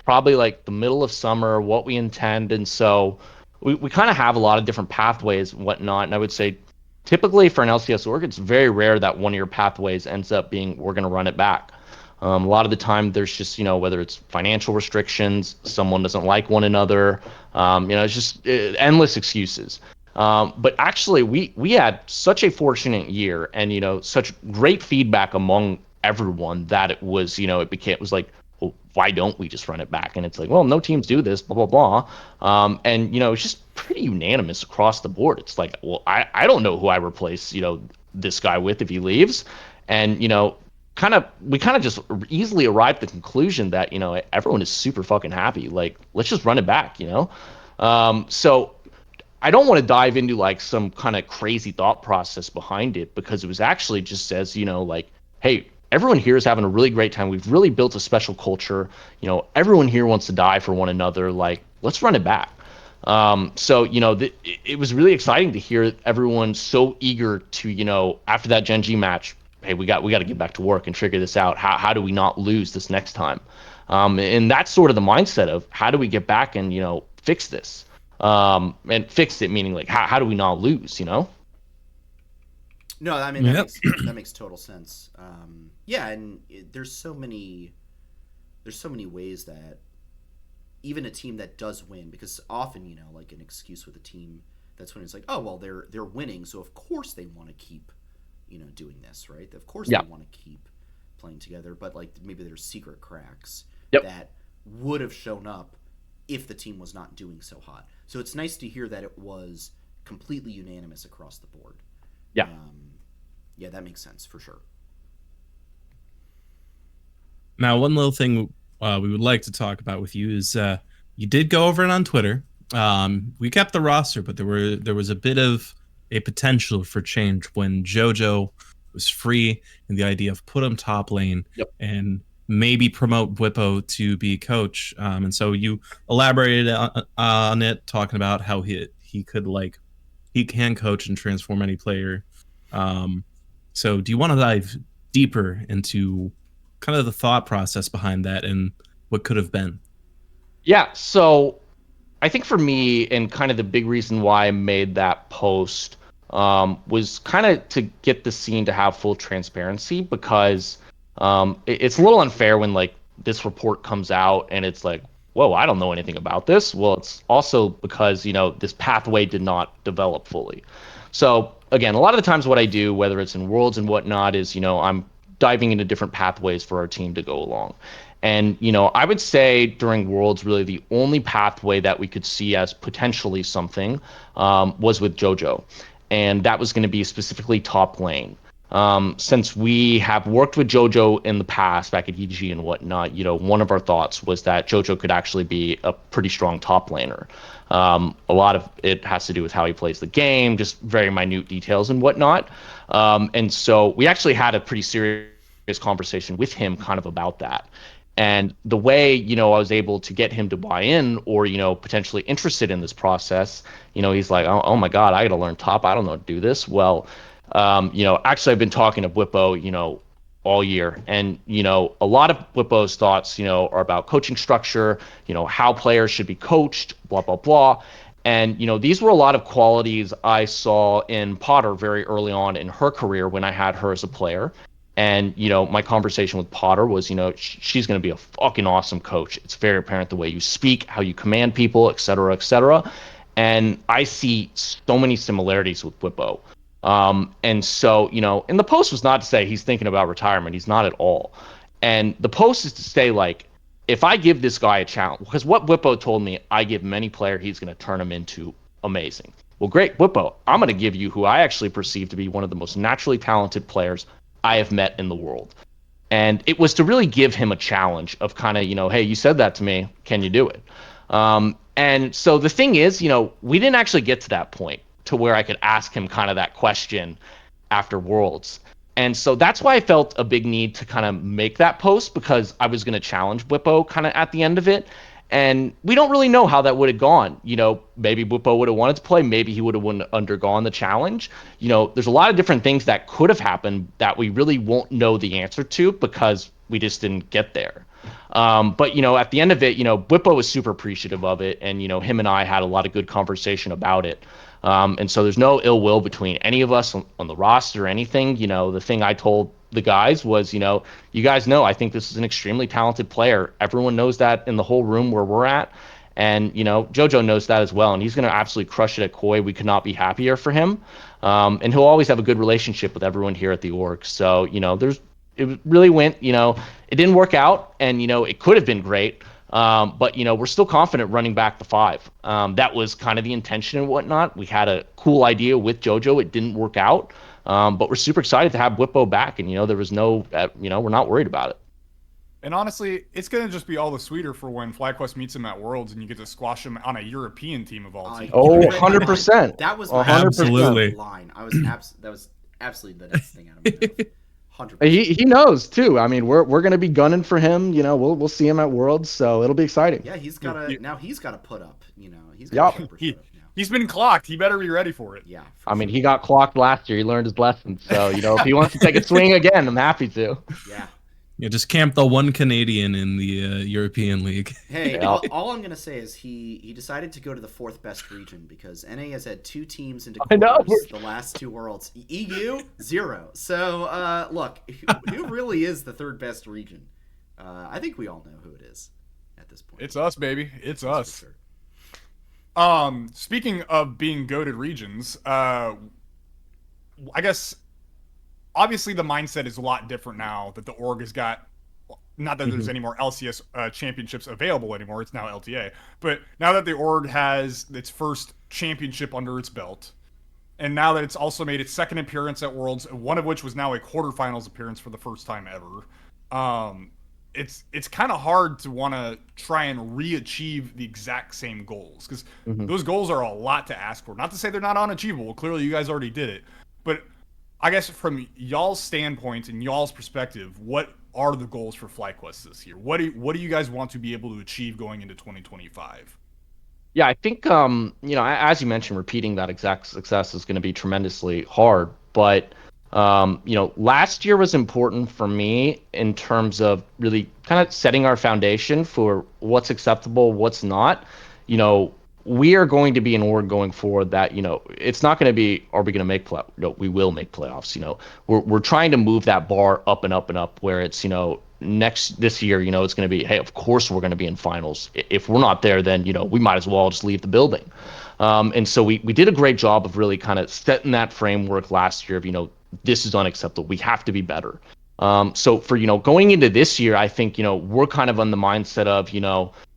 probably like the middle of summer, what we intend. And so we kind of have a lot of different pathways and whatnot. And I would say typically for an LCS org, it's very rare that one of your pathways ends up being, we're going to run it back. A lot of the time there's just, whether it's financial restrictions, someone doesn't like one another, it's just endless excuses. But actually we had such a fortunate year and, such great feedback among everyone that it was, it was like, well, why don't we just run it back? And it's like, well, no teams do this, blah, blah, blah. And, it's just pretty unanimous across the board. It's like, well, I don't know who I replace, this guy with if he leaves. And, we kind of just easily arrived at the conclusion that, everyone is super fucking happy. Like, let's just run it back, So I don't want to dive into like some kind of crazy thought process behind it, because it was actually just says, hey, everyone here is having a really great time. We've really built a special culture. Everyone here wants to die for one another. Like, let's run it back. So, it was really exciting to hear everyone so eager to, after that Gen G match, hey, we got to get back to work and figure this out. How do we not lose this next time? And that's sort of the mindset of how do we get back and, fix this? And fix it, meaning like, how do we not lose, No, I mean, that makes total sense. And there's so many ways that even a team that does win, because often, like an excuse with a team that's when it's like, oh, well, they're winning, so of course they want to keep, doing this, right? Of course they want to keep playing together, but like maybe there's secret cracks that would have shown up if the team was not doing so hot. So it's nice to hear that it was completely unanimous across the board. Yeah, that makes sense for sure. Now, one little thing we would like to talk about with you is you did go over it on Twitter. We kept the roster, but there was a bit of a potential for change when Jojo was free, and the idea of put him top lane and maybe promote Bwipo to be coach. And so you elaborated on it, talking about how he can coach and transform any player. So do you want to dive deeper into kind of the thought process behind that and what could have been? Yeah, so I think for me, and kind of the big reason why I made that post was kind of to get the scene to have full transparency, because it's a little unfair when like this report comes out and it's like, whoa, I don't know anything about this. Well, it's also because, this pathway did not develop fully. So again, a lot of the times what I do, whether it's in Worlds and whatnot, is, I'm diving into different pathways for our team to go along. And, I would say during Worlds, really the only pathway that we could see as potentially something was with Jojo. And that was going to be specifically top lane. Since we have worked with Jojo in the past, back at EG and whatnot, one of our thoughts was that Jojo could actually be a pretty strong top laner. A lot of it has to do with how he plays the game, just very minute details and whatnot. And so we actually had a pretty serious conversation with him kind of about that. And the way, I was able to get him to buy in or, potentially interested in this process, he's like, oh my God, I got to learn top. I don't know how to do this. Well, actually I've been talking to Bwipo, all year. And, a lot of Bwipo's thoughts, are about coaching structure, how players should be coached, blah, blah, blah. And, these were a lot of qualities I saw in Potter very early on in her career when I had her as a player. And, my conversation with Potter was, she's going to be a fucking awesome coach. It's very apparent the way you speak, how you command people, et cetera, et cetera. And I see so many similarities with Bwipo. And so, and the post was not to say he's thinking about retirement. He's not at all. And the post is to say, like, if I give this guy a challenge, because what Bwipo told me, I give any player, he's going to turn him into amazing. Well, great, Bwipo, I'm going to give you who I actually perceive to be one of the most naturally talented players I have met in the world. And it was to really give him a challenge of kind of, hey, you said that to me. Can you do it? And so the thing is, we didn't actually get to that point to where I could ask him kind of that question after Worlds. And so that's why I felt a big need to kind of make that post, because I was going to challenge Bwipo kind of at the end of it. And we don't really know how that would have gone. Maybe Bwipo would have wanted to play. Maybe he would have undergone the challenge. There's a lot of different things that could have happened that we really won't know the answer to because we just didn't get there. But, at the end of it, Bwipo was super appreciative of it. And, him and I had a lot of good conversation about it. And so there's no ill will between any of us on the roster or anything. The thing I told the guys was, you guys know, I think this is an extremely talented player. Everyone knows that in the whole room where we're at. And, Jojo knows that as well. And he's going to absolutely crush it at Koi. We could not be happier for him. And he'll always have a good relationship with everyone here at the org. So, it really went, it didn't work out. And, it could have been great. But, we're still confident running back the 5. That was kind of the intention and whatnot. We had a cool idea with Jojo. It didn't work out. But we're super excited to have Bwipo back. And, there was no, we're not worried about it. And honestly, it's going to just be all the sweeter for when FlyQuest meets him at Worlds and you get to squash him on a European team of all teams. Oh, 100%. That was my 100% line. That was absolutely the next thing out of my mouth. 100%. He knows too. I mean, we're going to be gunning for him. We'll see him at Worlds, so it'll be exciting. Yeah, he's got to put up. He's got to put up now. He's been clocked. He better be ready for it. Yeah. I mean, he got clocked last year. He learned his lesson. So, if he wants to take a swing again, I'm happy to. Yeah. Yeah, just camp the one Canadian in the European League. Hey, all I'm gonna say is he decided to go to the 4th best region because NA has had 2 teams into quarters the last 2 Worlds. EU 0. So look, who really is the 3rd best region? I think we all know who it is at this point. It's us, baby. It's us. Sure. Speaking of being goated regions, I guess obviously the mindset is a lot different now that the org has got. Not that there's any more LCS championships available anymore. It's now LTA. But now that the org has its first championship under its belt, and now that it's also made its 2nd appearance at Worlds, one of which was now a quarterfinals appearance for the first time ever, it's kind of hard to want to try and re-achieve the exact same goals because those goals are a lot to ask for. Not to say they're not unachievable. Clearly, you guys already did it. But I guess from y'all's standpoint and y'all's perspective, what are the goals for FlyQuest this year? What do you guys want to be able to achieve going into 2025? Yeah, I think as you mentioned, repeating that exact success is going to be tremendously hard. But last year was important for me in terms of really kind of setting our foundation for what's acceptable, what's not. We are going to be an org going forward that, it's not going to be, are we going to make we will make playoffs. We're trying to move that bar up and up and up where it's, this year, it's going to be, hey, of course we're going to be in finals. If we're not there, then we might as well just leave the building. And so we did a great job of really kind of setting that framework last year of this is unacceptable. We have to be better. So for going into this year, I think we're kind of on the mindset of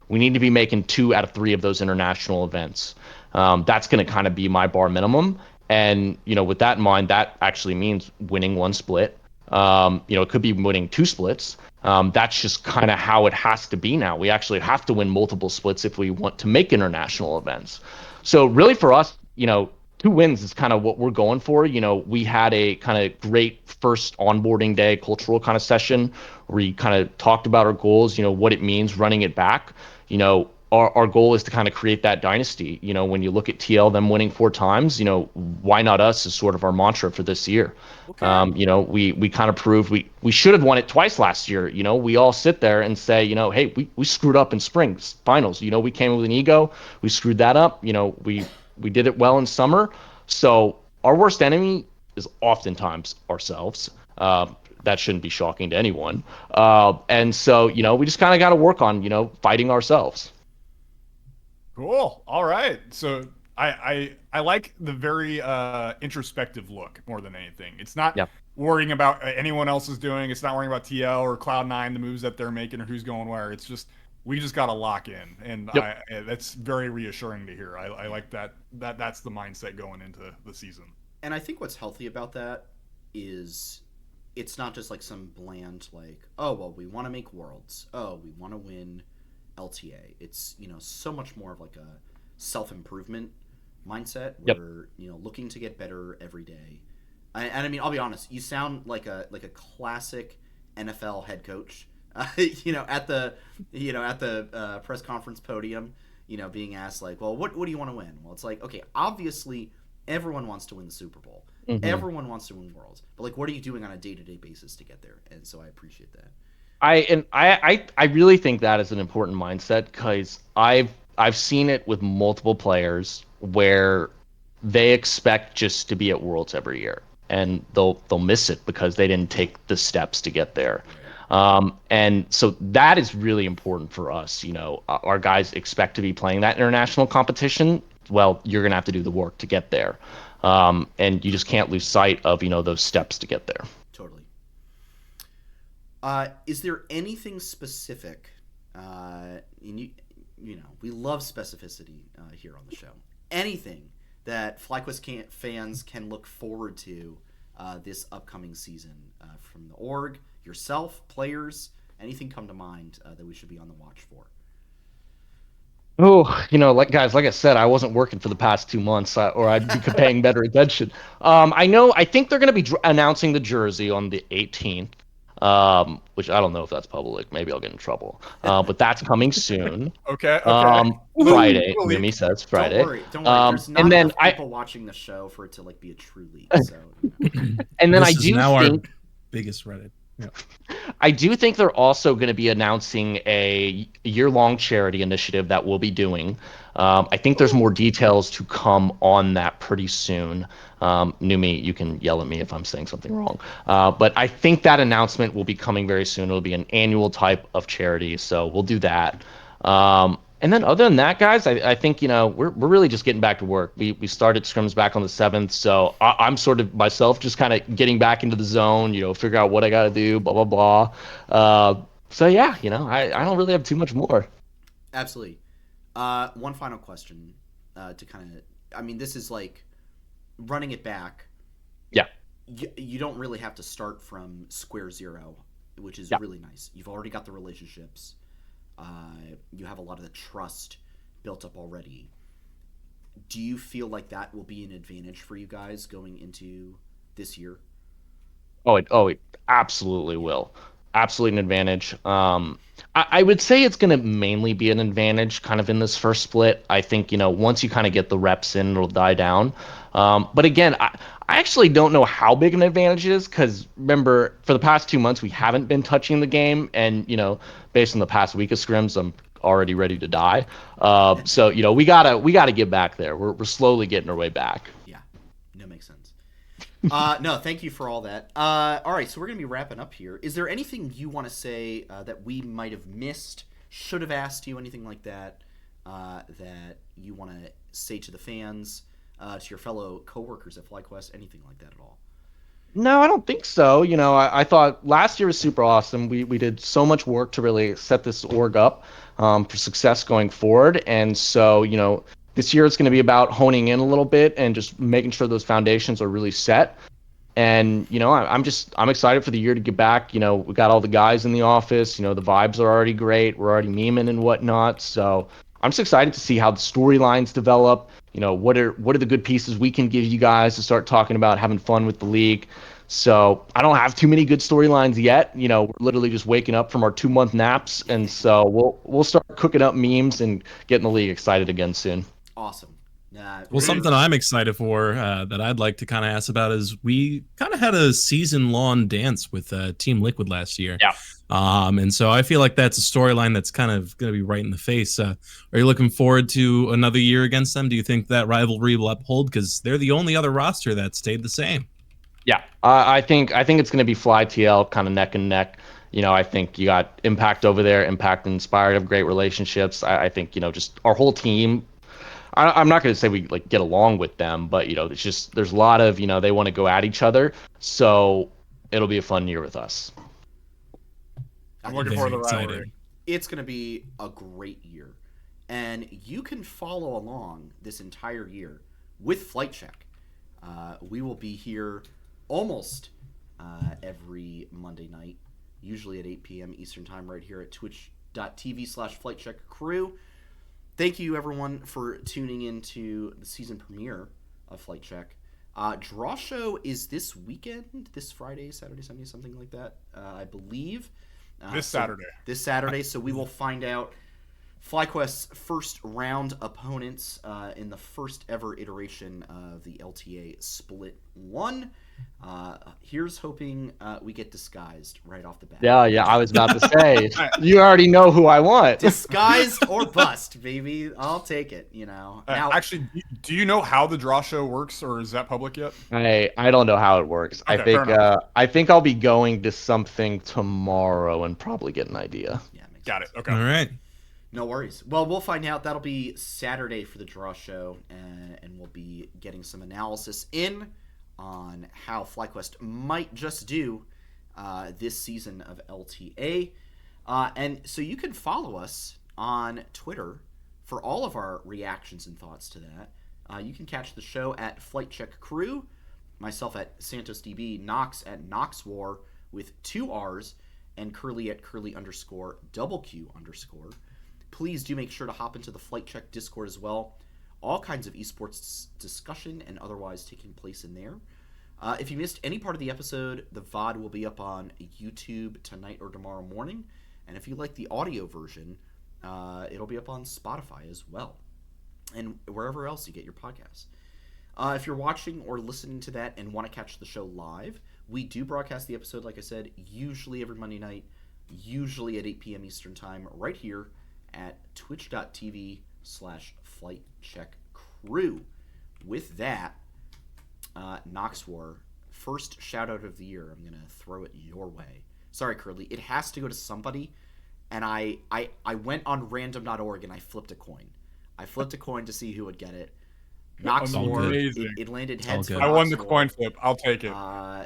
we need to be making 2 out of 3 of those international events. That's going to kind of be my bar minimum. And with that in mind, that actually means winning 1 split. It could be winning 2 splits. That's just kind of how it has to be now. We actually have to win multiple splits if we want to make international events. So really for us, 2 wins is kind of what we're going for. We had a kind of great first onboarding day cultural kind of session where we kind of talked about our goals, what it means running it back. Our goal is to kind of create that dynasty. When you look at TL, them winning 4 times, why not us is sort of our mantra for this year. Okay. We kind of proved we should have won it twice last year. We all sit there and say, hey, we screwed up in spring finals. We came with an ego. We screwed that up. We did it well in summer. So our worst enemy is oftentimes ourselves. That shouldn't be shocking to anyone. And so, we just kind of got to work on, fighting ourselves. Cool. All right. So I like the very introspective look more than anything. It's not worrying about anyone else is doing. It's not worrying about TL or Cloud9, the moves that they're making or who's going where. It's just we just got to lock in, and that's very reassuring to hear. I like that. That's the mindset going into the season. And I think what's healthy about that is it's not just like some bland like, oh well, we want to make worlds. Oh, we want to win LTA. It's so much more of like a self-improvement mindset where looking to get better every day. And I mean, I'll be honest, you sound like a classic NFL head coach. At the press conference podium, being asked like, well, what do you want to win? Well, it's like, okay, obviously everyone wants to win the Super Bowl. Mm-hmm. Everyone wants to win worlds, but like, what are you doing on a day-to-day basis to get there? And so I appreciate that. I really think that is an important mindset because I've seen it with multiple players where they expect just to be at Worlds every year and they'll miss it because they didn't take the steps to get there. And so that is really important for us. Our guys expect to be playing that international competition. Well, you're gonna have to do the work to get there, and you just can't lose sight of those steps to get there. Totally. Is there anything specific? We love specificity here on the show. Anything that FlyQuest fans can look forward to this upcoming season from the org, yourself, players, anything come to mind that we should be on the watch for? Oh, like I said, I wasn't working for the past 2 months, or I'd be paying better attention. I think they're going to be announcing the jersey on the 18th. Which I don't know if that's public. Maybe I'll get in trouble. But that's coming soon. Okay. Friday. Mimi says Friday. Don't worry. There's not enough people watching the show for it to be a true leak. So. And then this I is do now think our biggest Reddit. Yeah. I do think they're also going to be announcing a year-long charity initiative that we'll be doing. I think there's more details to come on that pretty soon. Numi, you can yell at me if I'm saying something wrong. But I think that announcement will be coming very soon. It'll be an annual type of charity, so we'll do that. And then other than that, guys, I think we're really just getting back to work. We started scrims back on the 7th, so I'm sort of myself just kind of getting back into the zone. Figure out what I got to do, blah blah blah. So yeah, I don't really have too much more. Absolutely. One final question to kind of, I mean, this is like running it back. Yeah. You don't really have to start from square zero, which is really nice. You've already got the relationships. You have a lot of the trust built up already. Do you feel like that will be an advantage for you guys going into this year? Oh, it absolutely will. Absolutely an advantage. I would say it's going to mainly be an advantage kind of in this first split. I think, once you kind of get the reps in, it'll die down. But again, I actually don't know how big an advantage it is because remember, for the past 2 months, we haven't been touching the game. And, based on the past week of scrims, I'm already ready to die. So, we gotta get back there. We're slowly getting our way back. Yeah, that makes sense. No, thank you for all that. All right, so we're gonna be wrapping up here. Is there anything you want to say that we might have missed, should have asked you, anything like that, that you want to say to the fans, to your fellow coworkers at FlyQuest, anything like that at all? No, I don't think so. I thought last year was super awesome. We did so much work to really set this org up for success going forward. And so, this year it's going to be about honing in a little bit and just making sure those foundations are really set. And, I'm excited for the year to get back. We got all the guys in the office. The vibes are already great. We're already memeing and whatnot. So I'm just excited to see how the storylines develop. What are the good pieces we can give you guys to start talking about having fun with the league. So I don't have too many good storylines yet. We're literally just waking up from our 2-month naps, and so we'll start cooking up memes and getting the league excited again soon. Awesome. Well, something I'm excited for that I'd like to kind of ask about is we kind of had a season-long dance with Team Liquid last year. Yeah. And so I feel like that's a storyline that's kind of going to be right in the face. Are you looking forward to another year against them? Do you think that rivalry will uphold? Because they're the only other roster that stayed the same. Yeah, I think it's going to be FlyTL kind of neck and neck. I think you got Impact over there. Impact and Inspired have great relationships. I think just our whole team. I'm not going to say we get along with them, but it's just there's a lot of they want to go at each other. So it'll be a fun year with us. I'm looking forward to the rivalry. It's going to be a great year, and you can follow along this entire year with Flight Check. We will be here almost every Monday night, usually at 8 p.m. Eastern Time, right here at twitch.tv/FlightCheckCrew. Thank you, everyone, for tuning in to the season premiere of Flight Check. Draw show is this weekend, this Friday, Saturday, Sunday, something like that, I believe. Saturday. This Saturday, so we will find out FlyQuest's first round opponents in the first ever iteration of the LTA Split 1. Here's hoping we get disguised right off the bat. Yeah, I was about to say, you already know who I want. Disguised or bust, baby. I'll take it, Now, actually, do you know how the draw show works, or is that public yet? I don't know how it works. Okay, I think I'll be going to something tomorrow and probably get an idea. Yeah, got it. Okay. All right. No worries. Well, we'll find out. That'll be Saturday for the draw show, and we'll be getting some analysis in on how FlyQuest might just do this season of LTA. And so you can follow us on Twitter for all of our reactions and thoughts to that. You can catch the show at Flight Check Crew, myself at SantosDB, Nox at NoxWar with 2 R's, and Curly at Curly_QQ_. Please do make sure to hop into the Flight Check Discord as well. All kinds of esports discussion and otherwise taking place in there. If you missed any part of the episode, the VOD will be up on YouTube tonight or tomorrow morning. And if you like the audio version, it'll be up on Spotify as well. And wherever else you get your podcasts. If you're watching or listening to that and want to catch the show live, we do broadcast the episode, like I said, usually every Monday night, usually at 8 p.m. Eastern Time, right here at twitch.tv/FlightCheckCrew. With that, Noxwar, first shout out of the year. I'm going to throw it your way. Sorry, Curly. It has to go to somebody. And I went on random.org and I flipped a coin. I flipped a coin to see who would get it. Noxwar, it landed heads for I won the Noxwar. coin flip. I'll take it.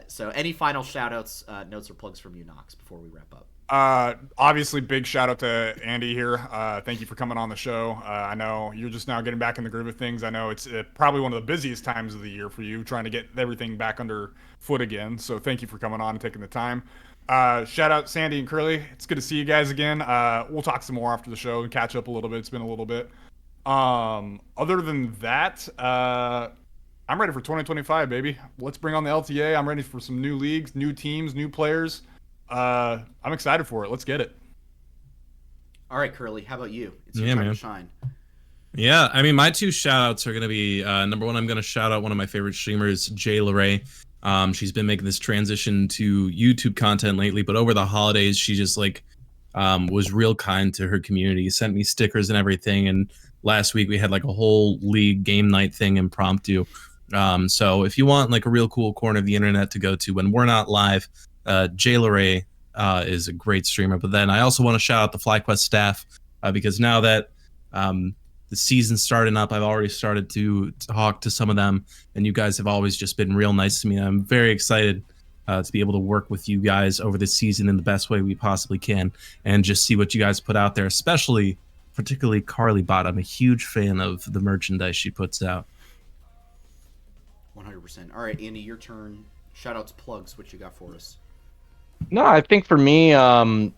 So any final shout outs, notes, or plugs from you, Nox, before we wrap up? Obviously, big shout out to Andy here. Thank you for coming on the show. I know you're just now getting back in the groove of things. I know it's probably one of the busiest times of the year for you, trying to get everything back under foot again. So thank you for coming on and taking the time. Shout out Sandy and Curly. It's good to see you guys again. We'll talk some more after the show and catch up a little bit. It's been a little bit. Other than that, I'm ready for 2025, baby. Let's bring on the LTA. I'm ready for some new leagues, new teams, new players. I'm excited for it. Let's get it. All right, Curly, how about you? It's your time to shine. Yeah, I mean, my 2 shout-outs are going to be, number 1, I'm going to shout out one of my favorite streamers, Jay LeRae. She's been making this transition to YouTube content lately, but over the holidays, she just, was real kind to her community, sent me stickers and everything, and last week we had, a whole league game night thing impromptu. So if you want like a real cool corner of the internet to go to when we're not live, JLaray is a great streamer. But then I also want to shout out the FlyQuest staff because now that the season's starting up, I've already started to talk to some of them, and you guys have always just been real nice to me. I'm very excited to be able to work with you guys over the season in the best way we possibly can, and just see what you guys put out there, particularly Carly Bot. I'm a huge fan of the merchandise she puts out. 100%. All right, Andy, your turn. Shout outs, plugs, what you got for us? No, I think for me,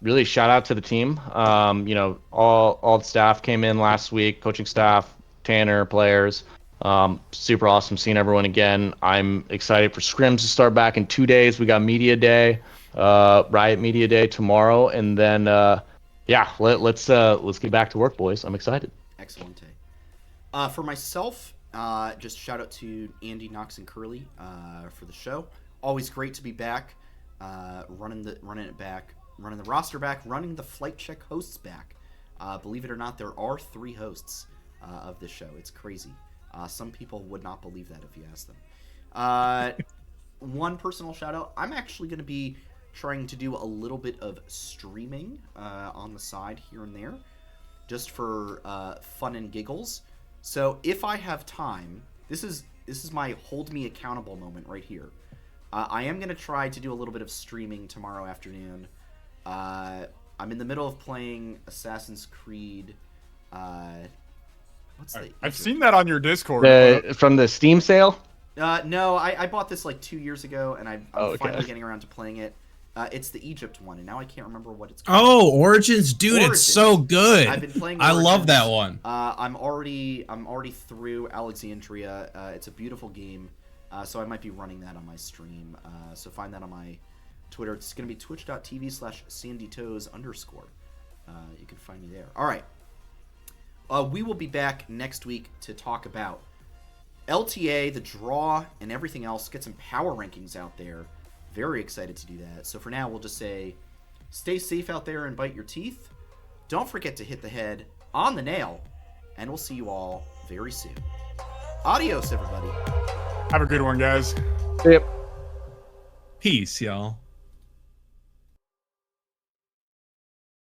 really shout out to the team. All the staff came in last week, coaching staff, Tanner, players. Super awesome seeing everyone again. I'm excited for Scrims to start back in 2 days. We got Media Day, Riot Media Day tomorrow, and then let's get back to work, boys. I'm excited. Excellent. For myself, just shout out to Andy, Knox, and Curly for the show. Always great to be back. Running the roster back, running the Flight Check hosts back. Believe it or not, there are 3 hosts of this show. It's crazy. Some people would not believe that if you ask them. One personal shout out. I'm actually going to be trying to do a little bit of streaming on the side here and there, just for fun and giggles. So if I have time, this is my hold me accountable moment right here. I am going to try to do a little bit of streaming tomorrow afternoon. I'm in the middle of playing Assassin's Creed. I've seen that on your Discord. From the Steam sale? No, I bought this like 2 years ago, and I'm okay. finally getting around to playing it. It's the Egypt one, and now I can't remember what it's called. Oh, Origins, dude, Origins. It's so good. I've been playing Origins. I love that one. I'm already through Alexandria. It's a beautiful game. So I might be running that on my stream. So find that on my Twitter. It's going to be twitch.tv/sandytoes_. You can find me there. All right. We will be back next week to talk about LTA, the draw, and everything else. Get some power rankings out there. Very excited to do that. So for now, we'll just say, stay safe out there and bite your teeth. Don't forget to hit the head on the nail. And we'll see you all very soon. Adios, everybody. Have a good one, guys. Yep. Peace, y'all.